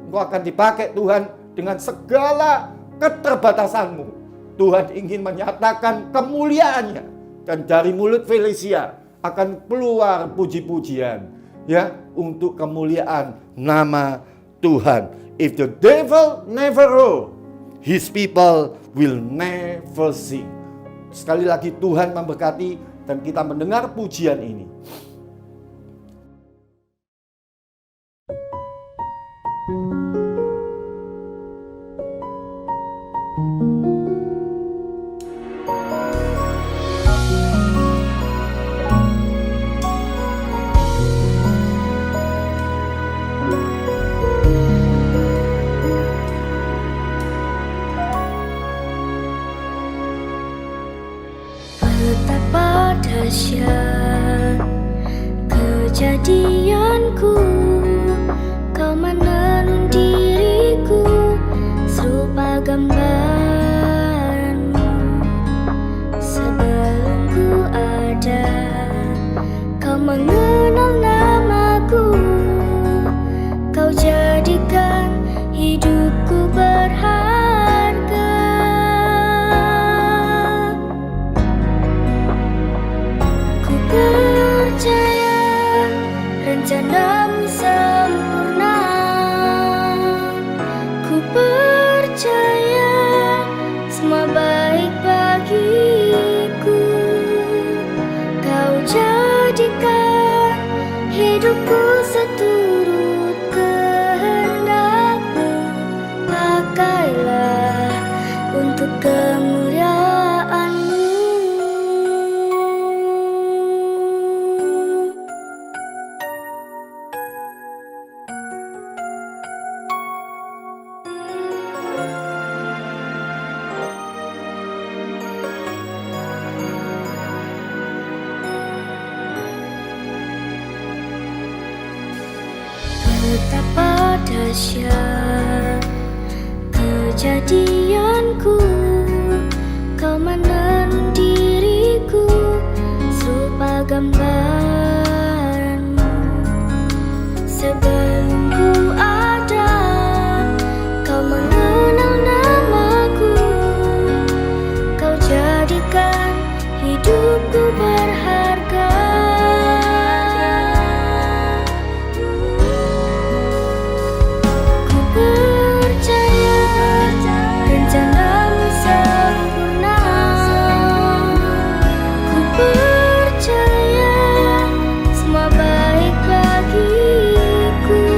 Engkau akan dipakai Tuhan dengan segala keterbatasanmu. Tuhan ingin menyatakan kemuliaannya. Dan dari mulut Felicia akan keluar puji-pujian ya untuk kemuliaan nama Tuhan. If the devil never roar, his people will never sing. Sekali lagi Tuhan memberkati dan kita mendengar pujian ini. Betapa dahsyat kejadianku, kau menenun diriku serupa gambaranmu. Sebelum ku ada, kau mengenal namaku, kau jadikan hidupku berharga. Percaya rencanamu sempurna, ku percaya semua baik bagiku. Kau jadikan hidupku seturut kehendakmu. Pakailah untuk kemuliaan-Mu. Betapa dahsyat kejadianku, kau menenun diriku serupa gambaranmu. Sebelum ku ada, kau mengenal namaku, kau jadikan hidupku berharga. Percaya semua baik bagiku.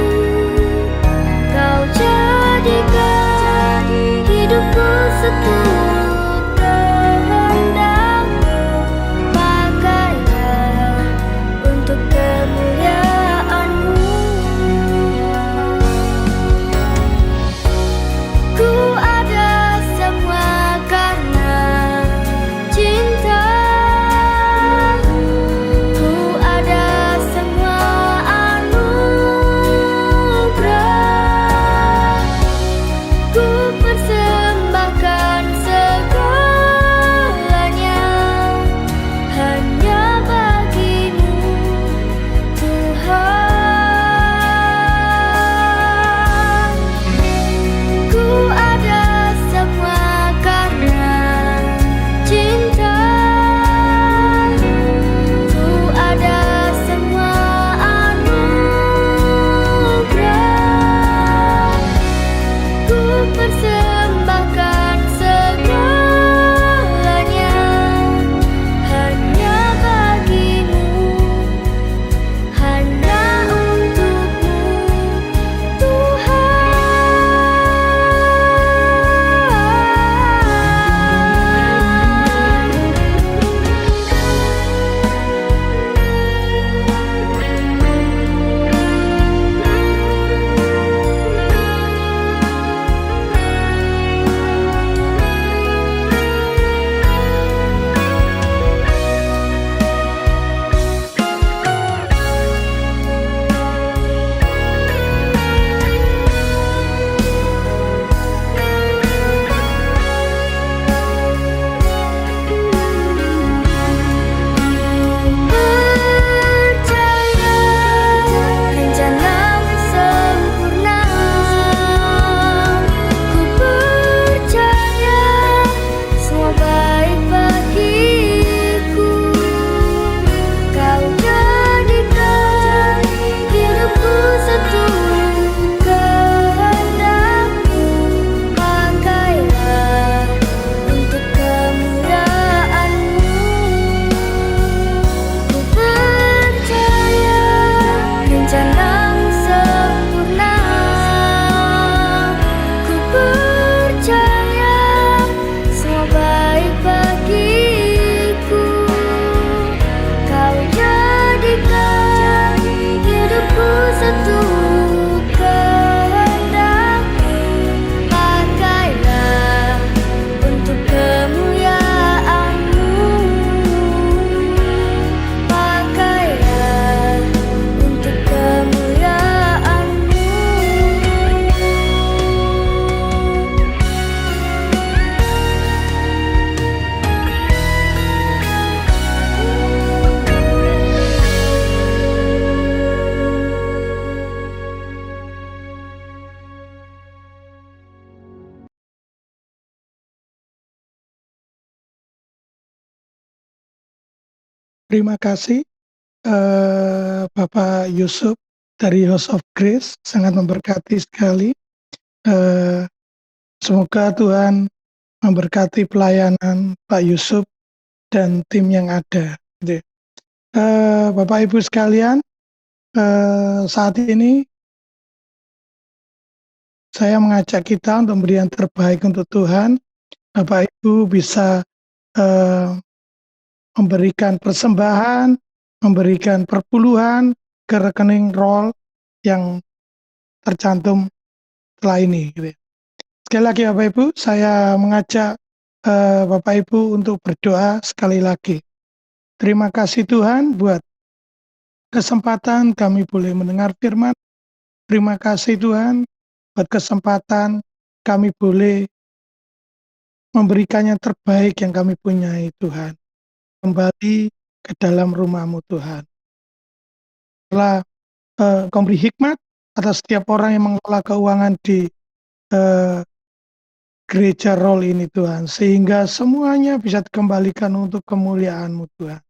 Terima kasih Bapak Yusuf dari House of Grace, sangat memberkati sekali. Semoga Tuhan memberkati pelayanan Pak Yusuf dan tim yang ada. Gitu. Bapak Ibu sekalian, saat ini saya mengajak kita untuk memberi yang terbaik untuk Tuhan. Bapak Ibu bisa memberikan persembahan, memberikan perpuluhan ke rekening roll yang tercantum setelah ini. Gitu. Sekali lagi Bapak Ibu, saya mengajak Bapak Ibu untuk berdoa sekali lagi. Terima kasih Tuhan buat kesempatan kami boleh mendengar firman. Terima kasih Tuhan buat kesempatan kami boleh memberikan yang terbaik yang kami punyai Tuhan. Kembali ke dalam rumah-Mu Tuhan. Setelah Kau beri hikmat atas setiap orang yang mengelola keuangan di gereja roll ini Tuhan, sehingga semuanya bisa dikembalikan untuk kemuliaan-Mu Tuhan.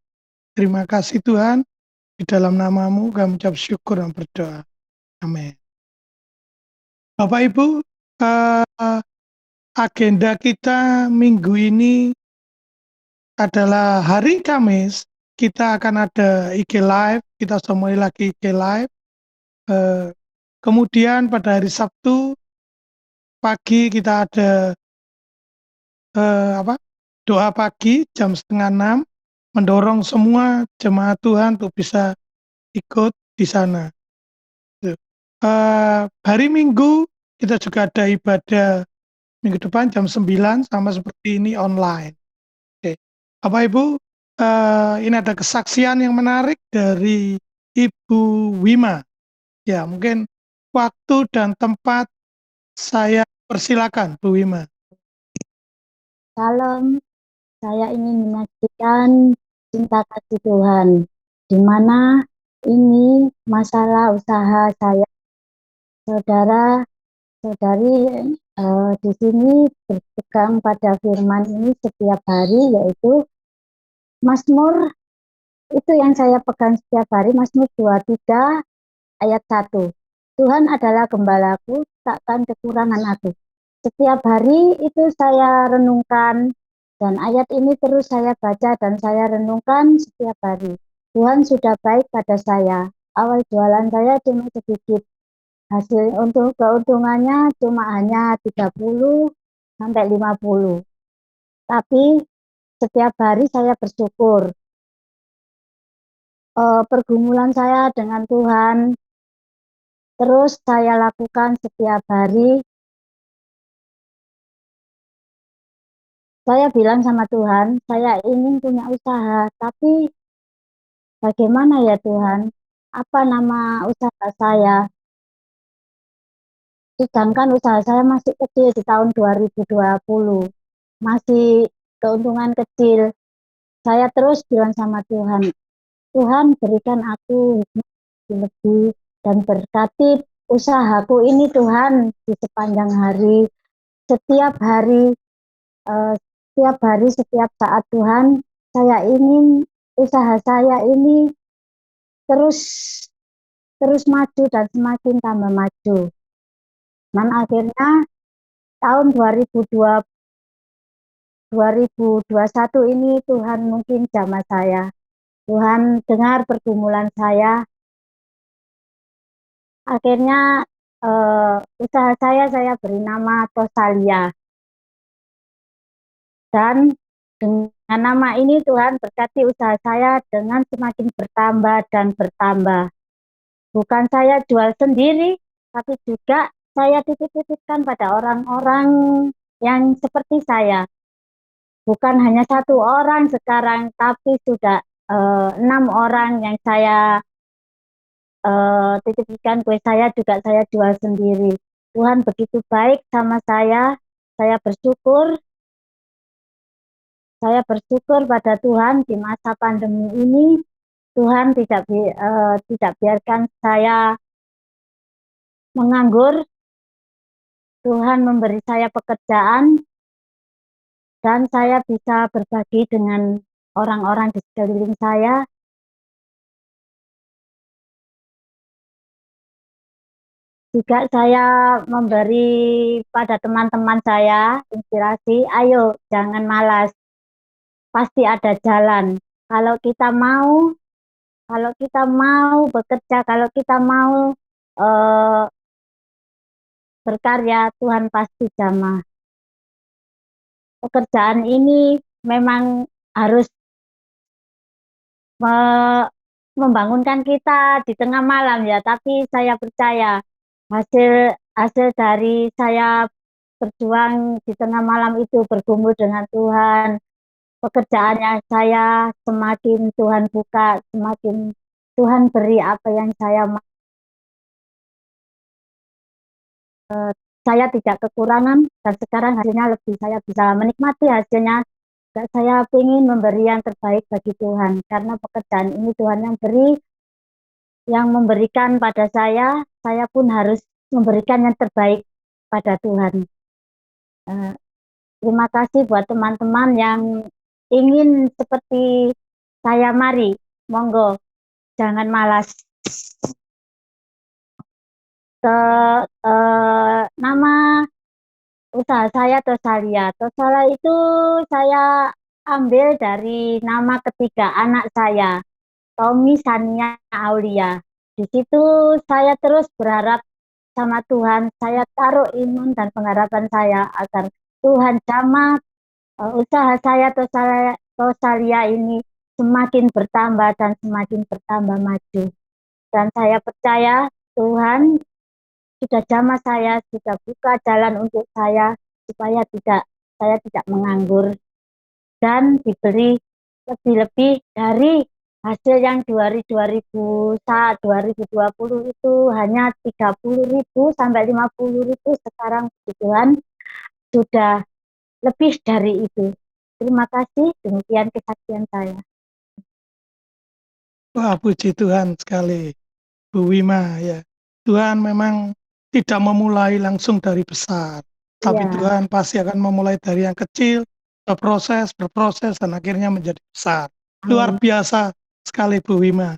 Terima kasih Tuhan, di dalam nama-Mu kami ucap syukur dan berdoa. Amin. Bapak Ibu, agenda kita minggu ini adalah hari Kamis. Kita akan ada IG Live, kita semua lagi IG Live. Kemudian pada hari Sabtu pagi kita ada doa pagi jam 5:30, mendorong semua jemaat Tuhan untuk bisa ikut di sana. Hari Minggu kita juga ada ibadah minggu depan jam 9 sama seperti ini online. Oke. Bapak Ibu, ini ada kesaksian yang menarik dari Ibu Wima. Ya, mungkin waktu dan tempat saya persilakan Bu Wima. Salam, saya ingin menyaksikan cinta kasih Tuhan, di mana ini masalah usaha saya. Saudara-saudari di sini berpegang pada firman ini setiap hari, yaitu Mazmur, itu yang saya pegang setiap hari, Mazmur 23 ayat 1. Tuhan adalah gembalaku, takkan kekurangan aku. Setiap hari itu saya renungkan, dan ayat ini terus saya baca dan saya renungkan setiap hari. Tuhan sudah baik pada saya. Awal jualan saya cuma sedikit. Hasil untuk keuntungannya cuma hanya 30 sampai 50. Tapi setiap hari saya bersyukur. Pergumulan saya dengan Tuhan terus saya lakukan setiap hari. Saya bilang sama Tuhan, saya ingin punya usaha, tapi bagaimana ya Tuhan? Apa nama usaha saya? Sedangkan usaha saya masih kecil di tahun 2020. Masih keuntungan kecil. Saya terus bilang sama Tuhan, Tuhan berikan aku lebih dan berkati usahaku ini Tuhan di sepanjang hari. Setiap hari, setiap saat Tuhan, saya ingin usaha saya ini terus maju dan semakin tambah maju. Dan akhirnya tahun 2021 ini Tuhan mungkin jamah saya. Tuhan dengar pergumulan saya. Akhirnya usaha saya beri nama Tosalia. Dan dengan nama ini Tuhan berkati usaha saya dengan semakin bertambah dan bertambah. Bukan saya jual sendiri, tapi juga saya titip-titipkan pada orang-orang yang seperti saya. Bukan hanya 1 orang sekarang, tapi sudah 6 orang yang saya titipkan kue saya juga saya jual sendiri. Tuhan begitu baik sama saya bersyukur. Saya bersyukur pada Tuhan di masa pandemi ini, Tuhan tidak biarkan saya menganggur. Tuhan memberi saya pekerjaan dan saya bisa berbagi dengan orang-orang di sekeliling saya. Juga saya memberi pada teman-teman saya inspirasi, ayo jangan malas, pasti ada jalan. Kalau kita mau, kalau kita mau bekerja, kalau kita mau eh, berkarya, Tuhan pasti jamah. Pekerjaan ini memang harus membangunkan kita di tengah malam ya, tapi saya percaya hasil hasil dari saya berjuang di tengah malam itu bergumul dengan Tuhan. Pekerjaannya saya semakin Tuhan buka, semakin Tuhan beri apa yang saya mau. Saya tidak kekurangan dan sekarang hasilnya lebih, saya bisa menikmati hasilnya. Saya ingin memberi yang terbaik bagi Tuhan karena pekerjaan ini Tuhan yang beri, yang memberikan pada saya pun harus memberikan yang terbaik pada Tuhan. Terima kasih buat teman-teman yang ingin seperti saya, mari, monggo, jangan malas. Nama usaha saya Tosalia. Tosalia itu saya ambil dari nama ketiga anak saya, Tommy Sania Aulia. Di situ saya terus berharap sama Tuhan, saya taruh iman dan pengharapan saya agar Tuhan jamah usaha saya Tosalia ini semakin bertambah dan semakin bertambah maju. Dan saya percaya Tuhan sudah jamah saya, sudah buka jalan untuk saya supaya saya tidak menganggur dan diberi lebih-lebih dari hasil yang 2020 itu hanya 30.000 sampai 50.000, sekarang Tuhan sudah lebih dari itu. Terima kasih, demikian kesaksian saya. Wah, puji Tuhan sekali, Bu Wima ya. Tuhan memang tidak memulai langsung dari besar, tapi Ya, Tuhan pasti akan memulai dari yang kecil, berproses, dan akhirnya menjadi besar. Luar biasa sekali Bu Wima,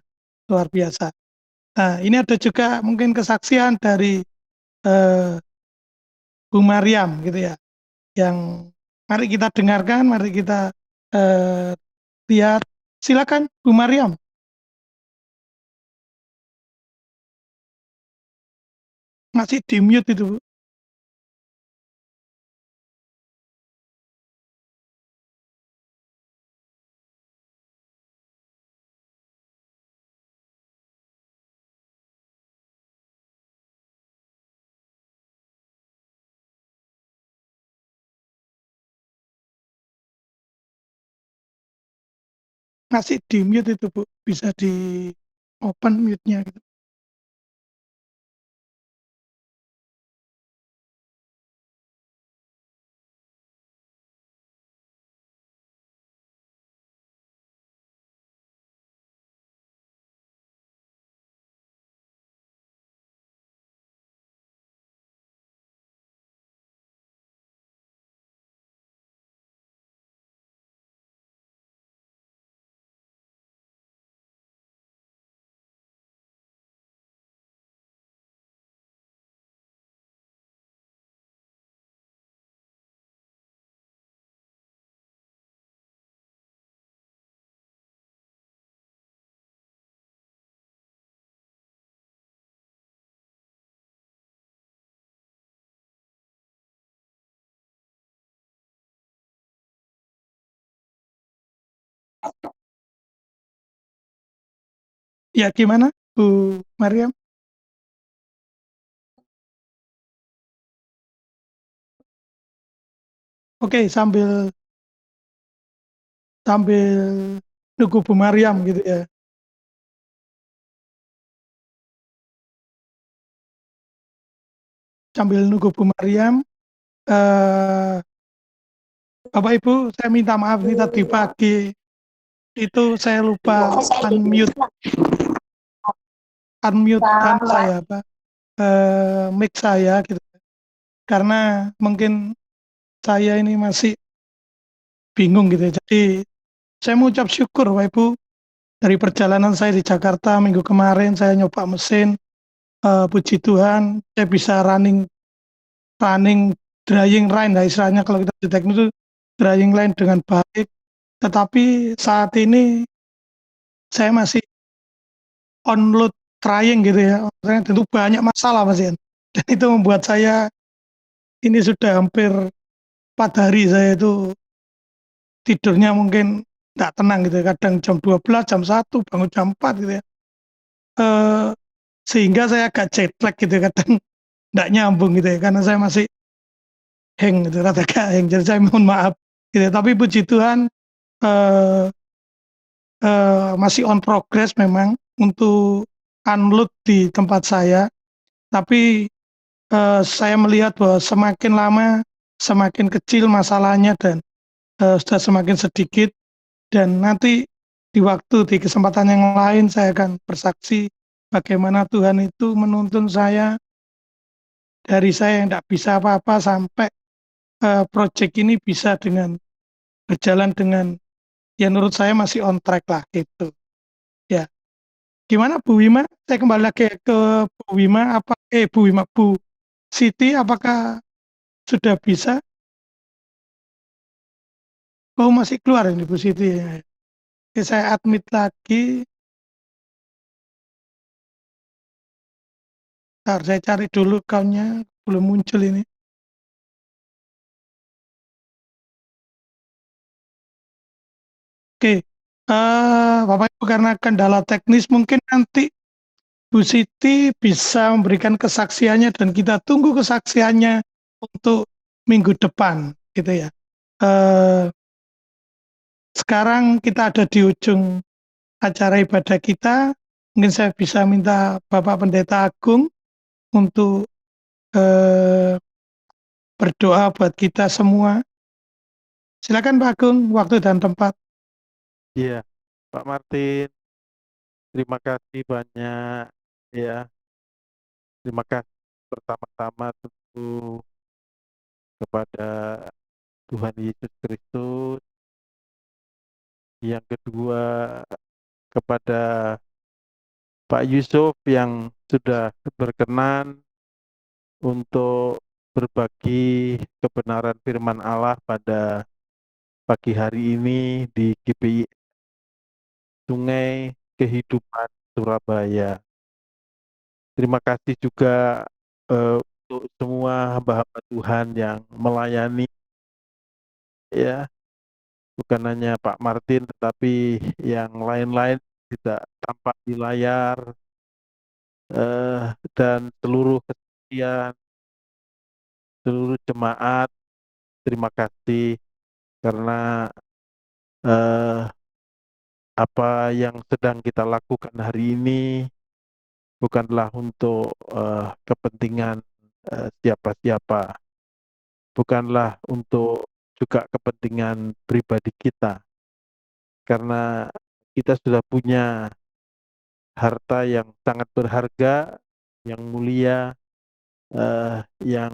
luar biasa. Nah, ini ada juga mungkin kesaksian dari Bu Mariam gitu ya, yang mari kita dengarkan, mari kita lihat. Silakan Bu Mariam. Masih di mute itu, Bu. Masih di mute itu, Bu. Bisa di open mute-nya gitu. Ya, gimana Bu Mariam? Oke, sambil nunggu Bu Mariam gitu ya. Sambil nunggu Bu Mariam, Bapak Ibu, saya minta maaf nih, tadi pagi itu saya lupa unmute saya mic saya gitu. Karena mungkin saya ini masih bingung gitu ya. Jadi saya mau ucap syukur Bapak Ibu, dari perjalanan saya di Jakarta minggu kemarin saya nyoba mesin, puji Tuhan saya bisa running drying line lah istilahnya kalau kita di teknik itu drying line dengan baik. Tetapi saat ini saya masih onload trying gitu ya, maksudnya tentu banyak masalah Mas Ian. Dan itu membuat saya ini sudah hampir 4 hari saya itu tidurnya mungkin nggak tenang gitu ya, kadang jam 12, jam 1, bangun jam 4 gitu ya. Eh, Sehingga saya agak jet lag gitu ya, kadang nggak nyambung gitu ya, karena saya masih hang gitu, rada gak hang, jadi saya mohon maaf gitu ya. Tapi puji Tuhan eh, masih on progress memang untuk unload di tempat saya. Tapi saya melihat bahwa semakin lama semakin kecil masalahnya dan sudah semakin sedikit, dan nanti di waktu di kesempatan yang lain saya akan bersaksi bagaimana Tuhan itu menuntun saya dari saya yang tidak bisa apa-apa sampai proyek ini bisa dengan berjalan dengan ya menurut saya masih on track lah gitu ya. Gimana Bu Wima? Saya kembali lagi ke Bu Wima. Bu Siti, apakah sudah bisa? Oh masih keluar ini Bu Siti ya. Oke, saya admit lagi. Ntar saya cari dulu account-nya, belum muncul ini. Oke, Bapak Ibu karena kendala teknis mungkin nanti Bu Siti bisa memberikan kesaksiannya dan kita tunggu kesaksiannya untuk minggu depan gitu ya. Eh, Sekarang kita ada di ujung acara ibadah kita. Mungkin saya bisa minta Bapak Pendeta Agung untuk eh, berdoa buat kita semua. Silakan Pak Agung, waktu dan tempat. Iya, Pak Martin, terima kasih banyak ya. Terima kasih pertama-tama tentu kepada Tuhan Yesus Kristus. Yang kedua kepada Pak Yusuf yang sudah berkenan untuk berbagi kebenaran firman Allah pada pagi hari ini di GPI Sungai Kehidupan Surabaya. Terima kasih juga untuk semua hamba-hamba Tuhan yang melayani ya, bukan hanya Pak Martin tetapi yang lain-lain tidak tampak di layar dan seluruh kesetiaan, seluruh jemaat, terima kasih karena apa yang sedang kita lakukan hari ini bukanlah untuk kepentingan siapa-siapa, bukanlah untuk juga kepentingan pribadi kita, karena kita sudah punya harta yang sangat berharga, yang mulia, yang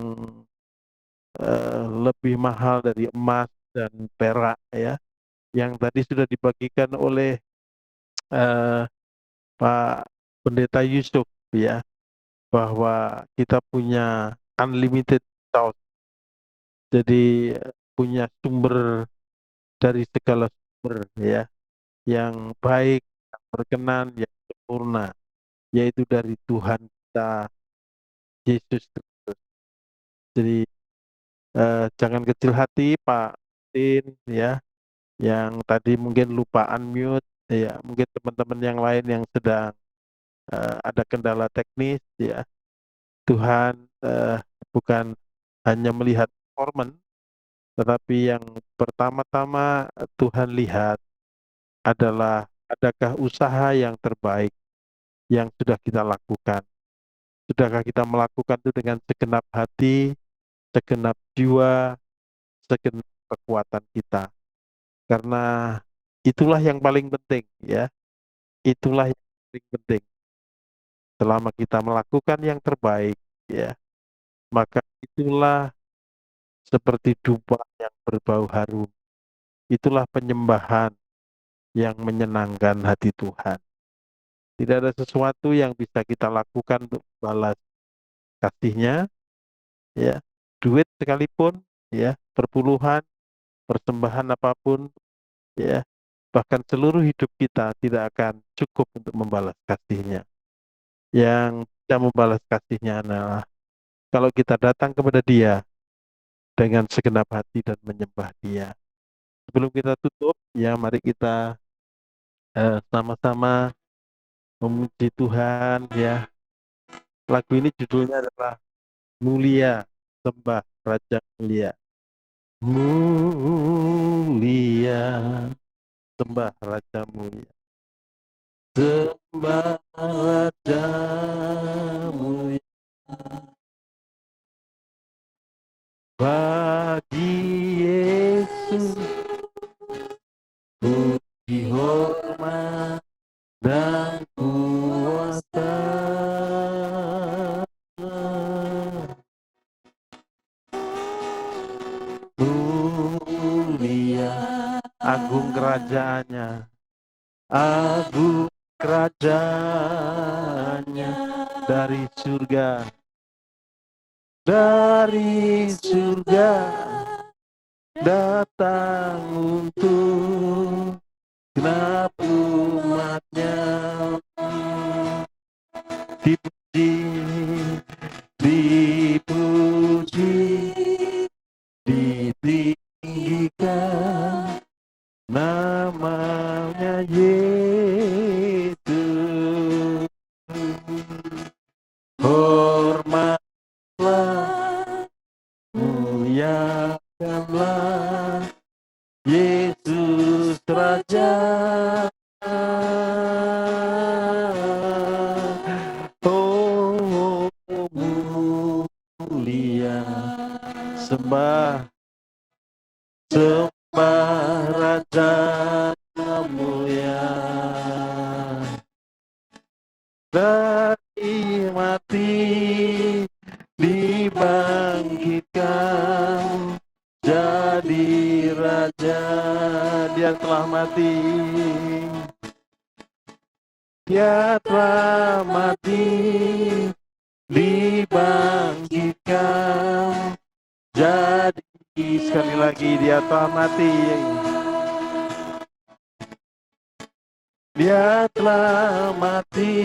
lebih mahal dari emas dan perak ya, yang tadi sudah dibagikan oleh Pak Pendeta Yusuf ya, bahwa kita punya unlimited source, jadi punya sumber dari segala sumber ya, yang baik, yang berkenan, yang sempurna, yaitu dari Tuhan kita Yesus Kristus. Jadi jangan kecil hati Pak Tin ya, yang tadi mungkin lupa unmute ya, mungkin teman-teman yang lain yang sedang ada kendala teknis ya. Tuhan bukan hanya melihat performance, tetapi yang pertama-tama Tuhan lihat adalah adakah usaha yang terbaik yang sudah kita lakukan. Sudahkah kita melakukan itu dengan segenap hati, segenap jiwa, segenap kekuatan kita. Karena itulah yang paling penting ya. Itulah yang paling penting. Selama kita melakukan yang terbaik ya, maka itulah seperti dupa yang berbau harum. Itulah penyembahan yang menyenangkan hati Tuhan. Tidak ada sesuatu yang bisa kita lakukan untuk balas kasih-Nya, ya. Duit sekalipun, ya, perpuluhan, persembahan apapun, ya, bahkan seluruh hidup kita tidak akan cukup untuk membalas kasih-Nya. Yang bisa membalas kasih-Nya adalah kalau kita datang kepada Dia dengan segenap hati dan menyembah Dia. Sebelum kita tutup, ya, mari kita sama-sama memuji Tuhan, ya. Lagu ini judulnya adalah Mulia, Sembah Raja Mulia. Mulia, sembah Raja Mulia. Sembah Raja Mulia. Bagi Yesus puji hormat dan kuasa. Mulia, agung kerajaannya, agung kerajaannya dari surga datang untuk genap umatnya. Dipuji, dipuji, ditinggikan namanya Yesus. Hormatlah, muliakanlah Yesus Raja. Oh, mulia, sembah Raja mulia. Dari mati dibangkitkan jadi raja. Dia telah mati, dia telah mati, dibangkitkan jadi, sekali lagi, dia telah mati, dia telah mati,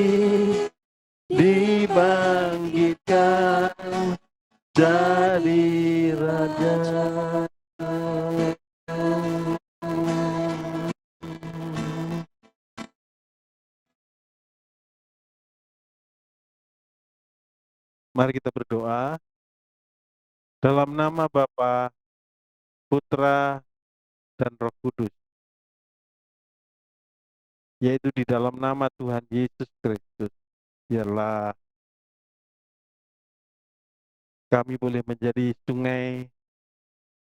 dibangkitkan jadi raja. Mari kita berdoa. Dalam nama Bapa, Putra, dan Roh Kudus, yaitu di dalam nama Tuhan Yesus Kristus, biarlah kami boleh menjadi sungai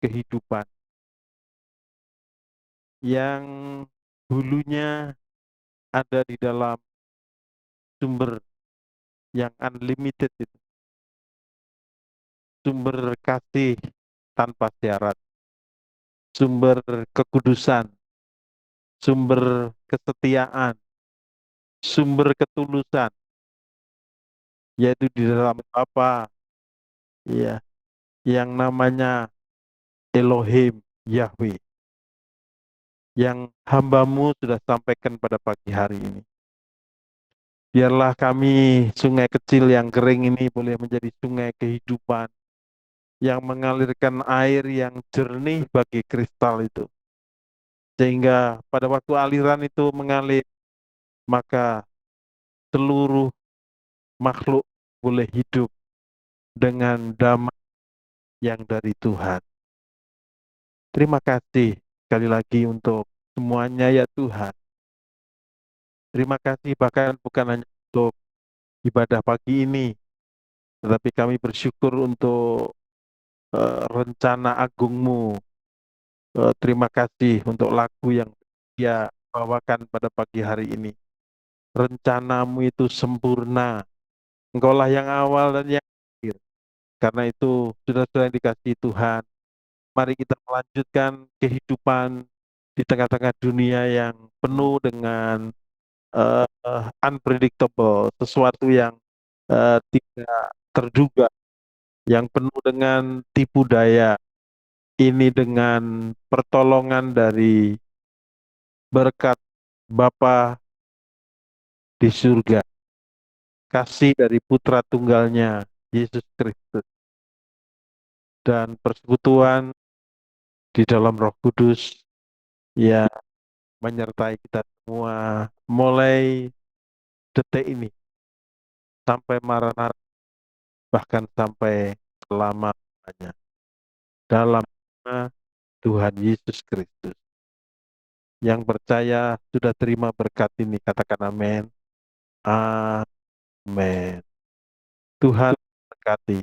kehidupan yang hulunya ada di dalam sumber yang unlimited itu. Sumber kasih tanpa syarat, sumber kekudusan, sumber kesetiaan, sumber ketulusan, yaitu di dalam Bapa, ya, yang namanya Elohim Yahweh, yang hamba-Mu sudah sampaikan pada pagi hari ini. Biarlah kami, sungai kecil yang kering ini, boleh menjadi sungai kehidupan yang mengalirkan air yang jernih bagi kristal itu. Sehingga pada waktu aliran itu mengalir, maka seluruh makhluk boleh hidup dengan damai yang dari Tuhan. Terima kasih sekali lagi untuk semuanya, ya Tuhan. Terima kasih bahkan bukan hanya untuk ibadah pagi ini, tetapi kami bersyukur untuk rencana agung-Mu. Terima kasih untuk lagu yang Dia bawakan pada pagi hari ini. Rencana-Mu itu sempurna. Engkaulah yang awal dan yang akhir. Karena itu, saudara-saudara yang dikasihi Tuhan, mari kita melanjutkan kehidupan di tengah-tengah dunia yang penuh dengan unpredictable, sesuatu yang tidak terduga, yang penuh dengan tipu daya. Ini dengan pertolongan dari berkat Bapa di surga, kasih dari Putra Tunggalnya, Yesus Kristus, dan persekutuan di dalam Roh Kudus yang menyertai kita semua mulai detik ini sampai Maranatha, bahkan sampai selama-lamanya, dalam nama Tuhan Yesus Kristus. Yang percaya sudah terima berkat ini, katakan amin. Amin. Tuhan berkati.